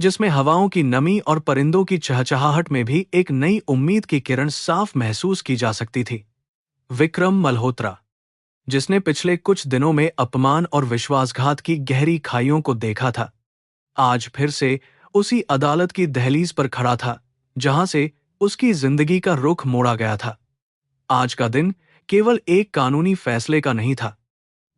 जिसमें हवाओं की नमी और परिंदों की चहचहाहट में भी एक नई उम्मीद की किरण साफ महसूस की जा सकती थी। विक्रम मल्होत्रा, जिसने पिछले कुछ दिनों में अपमान और विश्वासघात की गहरी खाइयों को देखा था, आज फिर से उसी अदालत की दहलीज पर खड़ा था, जहां से उसकी जिंदगी का रुख मोड़ा गया था। आज का दिन केवल एक कानूनी फैसले का नहीं था,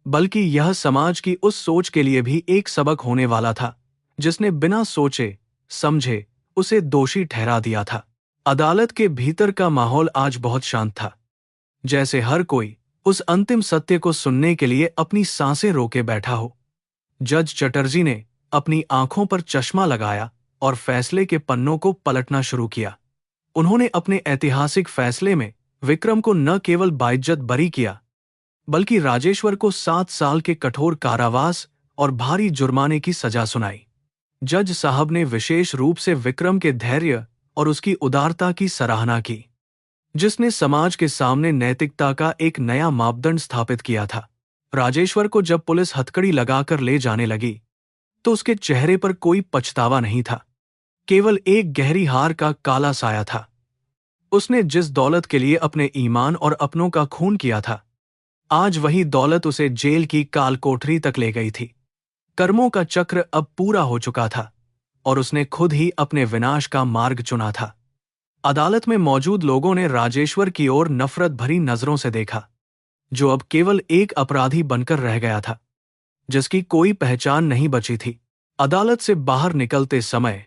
बल्कि यह समाज की उस सोच के लिए भी एक सबक होने वाला था, जिसने बिना सोचे समझे उसे दोषी ठहरा दिया था। अदालत के भीतर का माहौल आज बहुत शांत था, जैसे हर कोई उस अंतिम सत्य को सुनने के लिए अपनी सांसें रोके बैठा हो। जज चटर्जी ने अपनी आंखों पर चश्मा लगाया और फैसले के पन्नों को पलटना शुरू किया। उन्होंने अपने ऐतिहासिक फैसले में विक्रम को न केवल बाइज्जत बरी किया, बल्कि राजेश्वर को 7 साल के कठोर कारावास और भारी जुर्माने की सजा सुनाई। जज साहब ने विशेष रूप से विक्रम के धैर्य और उसकी उदारता की सराहना की, जिसने समाज के सामने नैतिकता का एक नया मापदंड स्थापित किया था। राजेश्वर को जब पुलिस हथकड़ी लगाकर ले जाने लगी, तो उसके चेहरे पर कोई पछतावा नहीं था, केवल एक गहरी हार का काला साया था। उसने जिस दौलत के लिए अपने ईमान और अपनों का खून किया था, आज वही दौलत उसे जेल की काल कोठरी तक ले गई थी। कर्मों का चक्र अब पूरा हो चुका था और उसने खुद ही अपने विनाश का मार्ग चुना था। अदालत में मौजूद लोगों ने राजेश्वर की ओर नफरत भरी नजरों से देखा, जो अब केवल एक अपराधी बनकर रह गया था, जिसकी कोई पहचान नहीं बची थी। अदालत से बाहर निकलते समय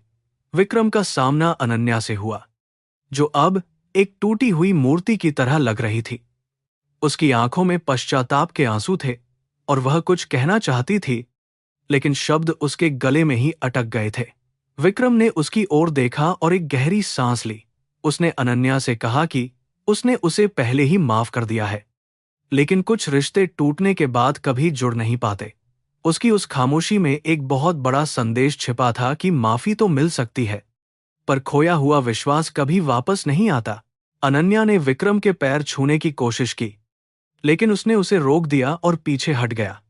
विक्रम का सामना अनन्या से हुआ, जो अब एक टूटी हुई मूर्ति की तरह लग रही थी। उसकी आंखों में पश्चाताप के आंसू थे और वह कुछ कहना चाहती थी, लेकिन शब्द उसके गले में ही अटक गए थे। विक्रम ने उसकी ओर देखा और एक गहरी सांस ली। उसने अनन्या से कहा कि उसने उसे पहले ही माफ कर दिया है, लेकिन कुछ रिश्ते टूटने के बाद कभी जुड़ नहीं पाते। उसकी उस खामोशी में एक बहुत बड़ा संदेश छिपा था कि माफी तो मिल सकती है, पर खोया हुआ विश्वास कभी वापस नहीं आता। अनन्या ने विक्रम के पैर छूने की कोशिश की, लेकिन उसने उसे रोक दिया और पीछे हट गया।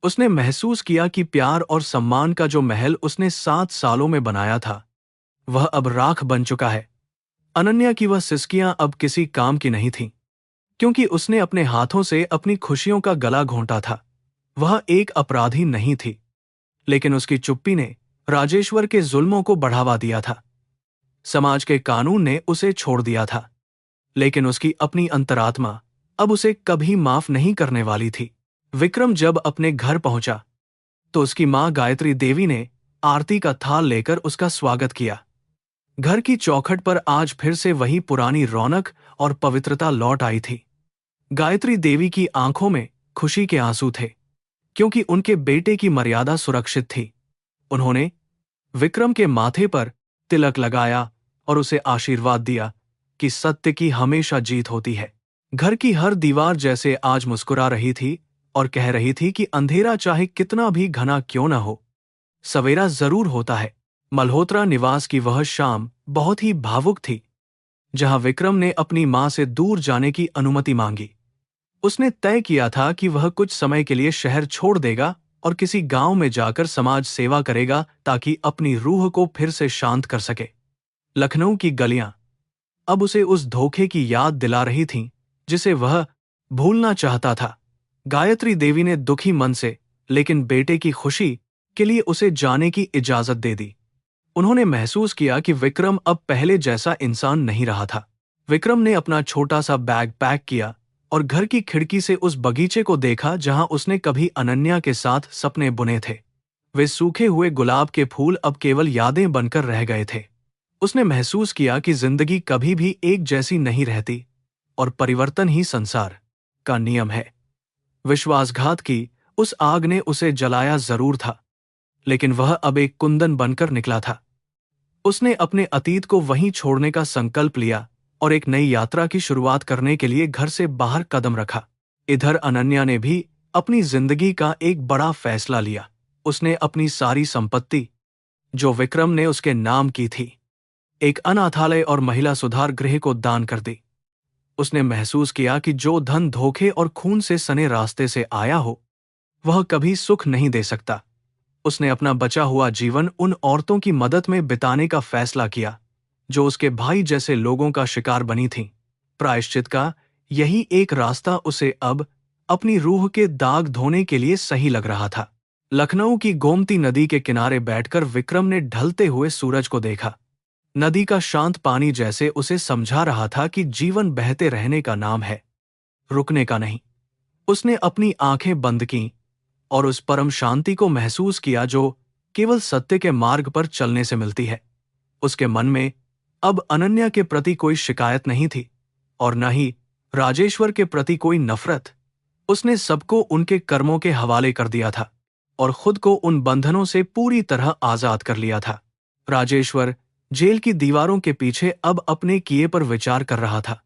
उसने महसूस किया कि प्यार और सम्मान का जो महल उसने 7 सालों में बनाया था, वह अब राख बन चुका है। अनन्या की वह सिसकियां अब किसी काम की नहीं थीं, क्योंकि उसने अपने हाथों से अपनी खुशियों का गला घोंटा था। वह एक अपराधी नहीं थी, लेकिन उसकी चुप्पी ने राजेश्वर के जुल्मों को बढ़ावा दिया था। समाज के कानून ने उसे छोड़ दिया था, लेकिन उसकी अपनी अंतरात्मा अब उसे कभी माफ नहीं करने वाली थी। विक्रम जब अपने घर पहुंचा तो उसकी मां गायत्री देवी ने आरती का थाल लेकर उसका स्वागत किया। घर की चौखट पर आज फिर से वही पुरानी रौनक और पवित्रता लौट आई थी। गायत्री देवी की आंखों में खुशी के आंसू थे, क्योंकि उनके बेटे की मर्यादा सुरक्षित थी। उन्होंने विक्रम के माथे पर तिलक लगाया और उसे आशीर्वाद दिया कि सत्य की हमेशा जीत होती है। घर की हर दीवार जैसे आज मुस्कुरा रही थी और कह रही थी कि अंधेरा चाहे कितना भी घना क्यों न हो, सवेरा जरूर होता है। मल्होत्रा निवास की वह शाम बहुत ही भावुक थी, जहां विक्रम ने अपनी मां से दूर जाने की अनुमति मांगी। उसने तय किया था कि वह कुछ समय के लिए शहर छोड़ देगा और किसी गांव में जाकर समाज सेवा करेगा, ताकि अपनी रूह को फिर से शांत कर सके। लखनऊ की गलियां अब उसे उस धोखे की याद दिला रही थीं, जिसे वह भूलना चाहता था। गायत्री देवी ने दुखी मन से लेकिन बेटे की खुशी के लिए उसे जाने की इजाजत दे दी। उन्होंने महसूस किया कि विक्रम अब पहले जैसा इंसान नहीं रहा था। विक्रम ने अपना छोटा सा बैग पैक किया और घर की खिड़की से उस बगीचे को देखा जहां उसने कभी अनन्या के साथ सपने बुने थे। वे सूखे हुए गुलाब के फूल अब केवल यादें बनकर रह गए थे। उसने महसूस किया कि जिंदगी कभी भी एक जैसी नहीं रहती और परिवर्तन ही संसार का नियम है। विश्वासघात की उस आग ने उसे जलाया जरूर था, लेकिन वह अब एक कुंदन बनकर निकला था। उसने अपने अतीत को वहीं छोड़ने का संकल्प लिया और एक नई यात्रा की शुरुआत करने के लिए घर से बाहर कदम रखा। इधर अनन्या ने भी अपनी जिंदगी का एक बड़ा फैसला लिया। उसने अपनी सारी संपत्ति, जो विक्रम ने उसके नाम की थी, एक अनाथालय और महिला सुधार गृह को दान कर दी। उसने महसूस किया कि जो धन धोखे और खून से सने रास्ते से आया हो, वह कभी सुख नहीं दे सकता। उसने अपना बचा हुआ जीवन उन औरतों की मदद में बिताने का फैसला किया जो उसके भाई जैसे लोगों का शिकार बनी थीं। प्रायश्चित का यही एक रास्ता उसे अब अपनी रूह के दाग धोने के लिए सही लग रहा था। लखनऊ की गोमती नदी के किनारे बैठकर विक्रम ने ढलते हुए सूरज को देखा। नदी का शांत पानी जैसे उसे समझा रहा था कि जीवन बहते रहने का नाम है, रुकने का नहीं। उसने अपनी आंखें बंद कीं और उस परम शांति को महसूस किया जो केवल सत्य के मार्ग पर चलने से मिलती है। उसके मन में अब अनन्या के प्रति कोई शिकायत नहीं थी और न ही राजेश्वर के प्रति कोई नफरत। उसने सबको उनके कर्मों के हवाले कर दिया था और खुद को उन बंधनों से पूरी तरह आजाद कर लिया था। राजेश्वर जेल की दीवारों के पीछे अब अपने किए पर विचार कर रहा था।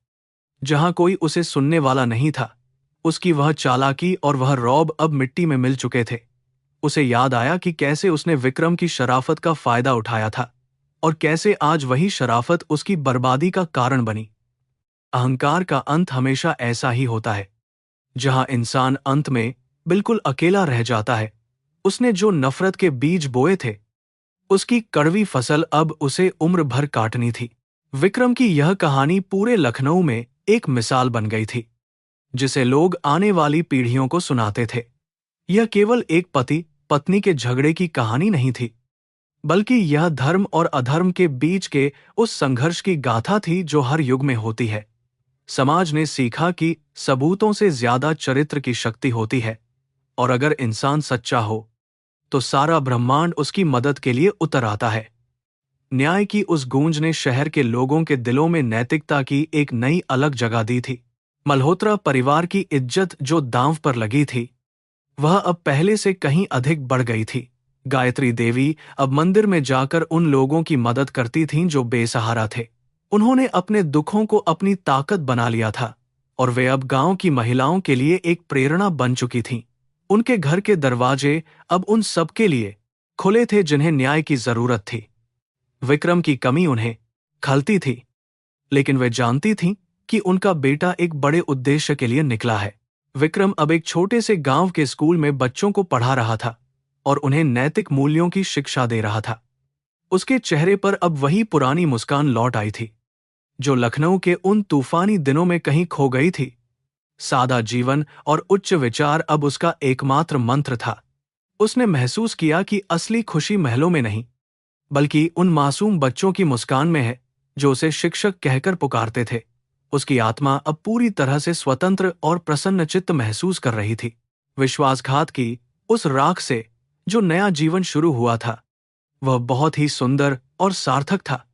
जहां कोई उसे सुनने वाला नहीं था, उसकी वह चालाकी और वह रौब अब मिट्टी में मिल चुके थे। उसे याद आया कि कैसे उसने विक्रम की शराफत का फायदा उठाया था और कैसे आज वही शराफत उसकी बर्बादी का कारण बनी। अहंकार का अंत हमेशा ऐसा ही होता है, जहां इंसान अंत में बिल्कुल अकेला रह जाता है। उसने जो नफरत के बीज बोए थे, उसकी कड़वी फसल अब उसे उम्र भर काटनी थी। विक्रम की यह कहानी पूरे लखनऊ में एक मिसाल बन गई थी, जिसे लोग आने वाली पीढ़ियों को सुनाते थे। यह केवल एक पति पत्नी के झगड़े की कहानी नहीं थी, बल्कि यह धर्म और अधर्म के बीच के उस संघर्ष की गाथा थी जो हर युग में होती है। समाज ने सीखा कि सबूतों से ज्यादा चरित्र की शक्ति होती है, और अगर इंसान सच्चा हो तो सारा ब्रह्मांड उसकी मदद के लिए उतर आता है। न्याय की उस गूंज ने शहर के लोगों के दिलों में नैतिकता की एक नई अलग जगह दी थी। मल्होत्रा परिवार की इज्जत जो दांव पर लगी थी, वह अब पहले से कहीं अधिक बढ़ गई थी। गायत्री देवी अब मंदिर में जाकर उन लोगों की मदद करती थीं जो बेसहारा थे। उन्होंने अपने दुखों को अपनी ताकत बना लिया था और वे अब गांव की महिलाओं के लिए एक प्रेरणा बन चुकी थीं। उनके घर के दरवाजे अब उन सबके लिए खुले थे जिन्हें न्याय की जरूरत थी। विक्रम की कमी उन्हें खलती थी, लेकिन वे जानती थीं कि उनका बेटा एक बड़े उद्देश्य के लिए निकला है। विक्रम अब एक छोटे से गांव के स्कूल में बच्चों को पढ़ा रहा था और उन्हें नैतिक मूल्यों की शिक्षा दे रहा था। उसके चेहरे पर अब वही पुरानी मुस्कान लौट आई थी जो लखनऊ के उन तूफानी दिनों में कहीं खो गई थी। सादा जीवन और उच्च विचार अब उसका एकमात्र मंत्र था। उसने महसूस किया कि असली खुशी महलों में नहीं, बल्कि उन मासूम बच्चों की मुस्कान में है जो उसे शिक्षक कहकर पुकारते थे। उसकी आत्मा अब पूरी तरह से स्वतंत्र और प्रसन्नचित्त महसूस कर रही थी। विश्वासघात की उस राख से जो नया जीवन शुरू हुआ था, वह बहुत ही सुंदर और सार्थक था।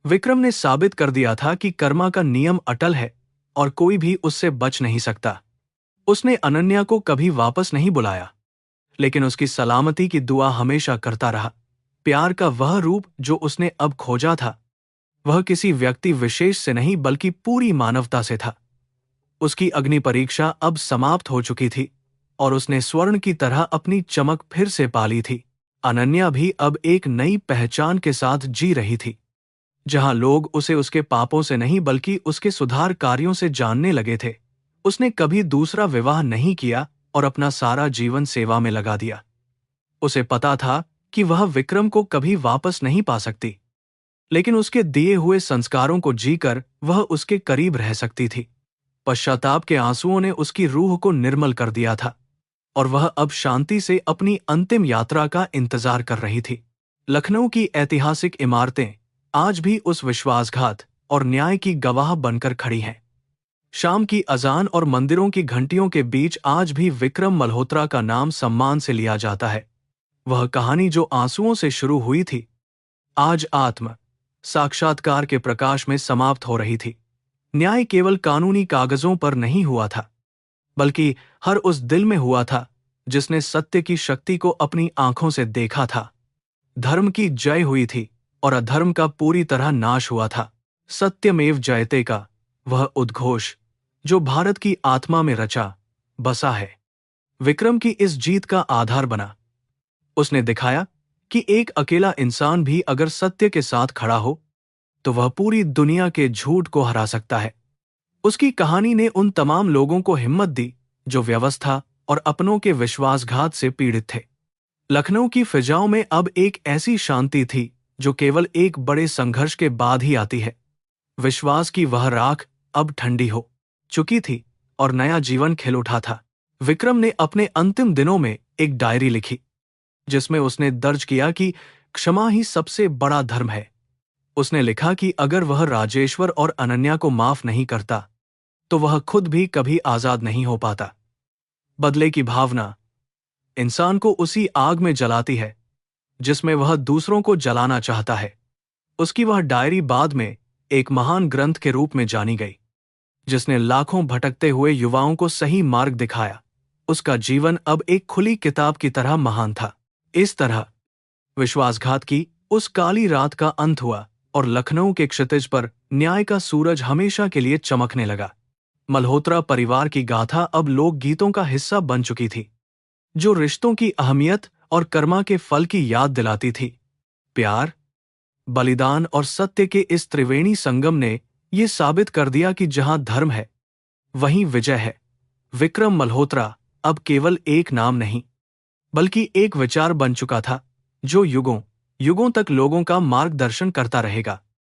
विक्रम ने साबित कर दिया था कि कर्मा का नियम अटल है और कोई भी उससे बच नहीं सकता। उसने अनन्या को कभी वापस नहीं बुलाया, लेकिन उसकी सलामती की दुआ हमेशा करता रहा। प्यार का वह रूप जो उसने अब खोजा था, वह किसी व्यक्ति विशेष से नहीं बल्कि पूरी मानवता से था। उसकी अग्नि परीक्षा अब समाप्त हो चुकी थी और उसने स्वर्ण की तरह अपनी चमक फिर से पाली थी। अनन्या भी अब एक नई पहचान के साथ जी रही थी, जहां लोग उसे उसके पापों से नहीं बल्कि उसके सुधार कार्यों से जानने लगे थे। उसने कभी दूसरा विवाह नहीं किया और अपना सारा जीवन सेवा में लगा दिया। उसे पता था कि वह विक्रम को कभी वापस नहीं पा सकती, लेकिन उसके दिए हुए संस्कारों को जीकर वह उसके करीब रह सकती थी। पश्चाताप के आंसुओं ने उसकी रूह को निर्मल कर दिया था और वह अब शांति से अपनी अंतिम यात्रा का इंतजार कर रही थी। लखनऊ की ऐतिहासिक इमारतें आज भी उस विश्वासघात और न्याय की गवाह बनकर खड़ी हैं। शाम की अजान और मंदिरों की घंटियों के बीच आज भी विक्रम मल्होत्रा का नाम सम्मान से लिया जाता है। वह कहानी जो आंसुओं से शुरू हुई थी, आज आत्म साक्षात्कार के प्रकाश में समाप्त हो रही थी। न्याय केवल कानूनी कागजों पर नहीं हुआ था, बल्कि हर उस दिल में हुआ था जिसने सत्य की शक्ति को अपनी आंखों से देखा था। धर्म की जय हुई थी और अधर्म का पूरी तरह नाश हुआ था। सत्यमेव जयते का वह उद्घोष जो भारत की आत्मा में रचा बसा है, विक्रम की इस जीत का आधार बना। उसने दिखाया कि एक अकेला इंसान भी अगर सत्य के साथ खड़ा हो तो वह पूरी दुनिया के झूठ को हरा सकता है। उसकी कहानी ने उन तमाम लोगों को हिम्मत दी जो व्यवस्था और अपनों के विश्वासघात से पीड़ित थे। लखनऊ की फिजाओं में अब एक ऐसी शांति थी जो केवल एक बड़े संघर्ष के बाद ही आती है। विश्वास की वह राख अब ठंडी हो चुकी थी और नया जीवन खिल उठा था। विक्रम ने अपने अंतिम दिनों में एक डायरी लिखी, जिसमें उसने दर्ज किया कि क्षमा ही सबसे बड़ा धर्म है। उसने लिखा कि अगर वह राजेश्वर और अनन्या को माफ नहीं करता तो वह खुद भी कभी आजाद नहीं हो पाता। बदले की भावना इंसान को उसी आग में जलाती है जिसमें वह दूसरों को जलाना चाहता है। उसकी वह डायरी बाद में एक महान ग्रंथ के रूप में जानी गई, जिसने लाखों भटकते हुए युवाओं को सही मार्ग दिखाया। उसका जीवन अब एक खुली किताब की तरह महान था। इस तरह विश्वासघात की उस काली रात का अंत हुआ और लखनऊ के क्षितिज पर न्याय का सूरज हमेशा के लिए चमकने लगा। मल्होत्रा परिवार की गाथा अब लोकगीतों का हिस्सा बन चुकी थी, जो रिश्तों की अहमियत और कर्मा के फल की याद दिलाती थी। प्यार, बलिदान और सत्य के इस त्रिवेणी संगम ने यह साबित कर दिया कि जहां धर्म है, वहीं विजय है। विक्रम मल्होत्रा अब केवल एक नाम नहीं, बल्कि एक विचार बन चुका था, जो युगों युगों तक लोगों का मार्गदर्शन करता रहेगा।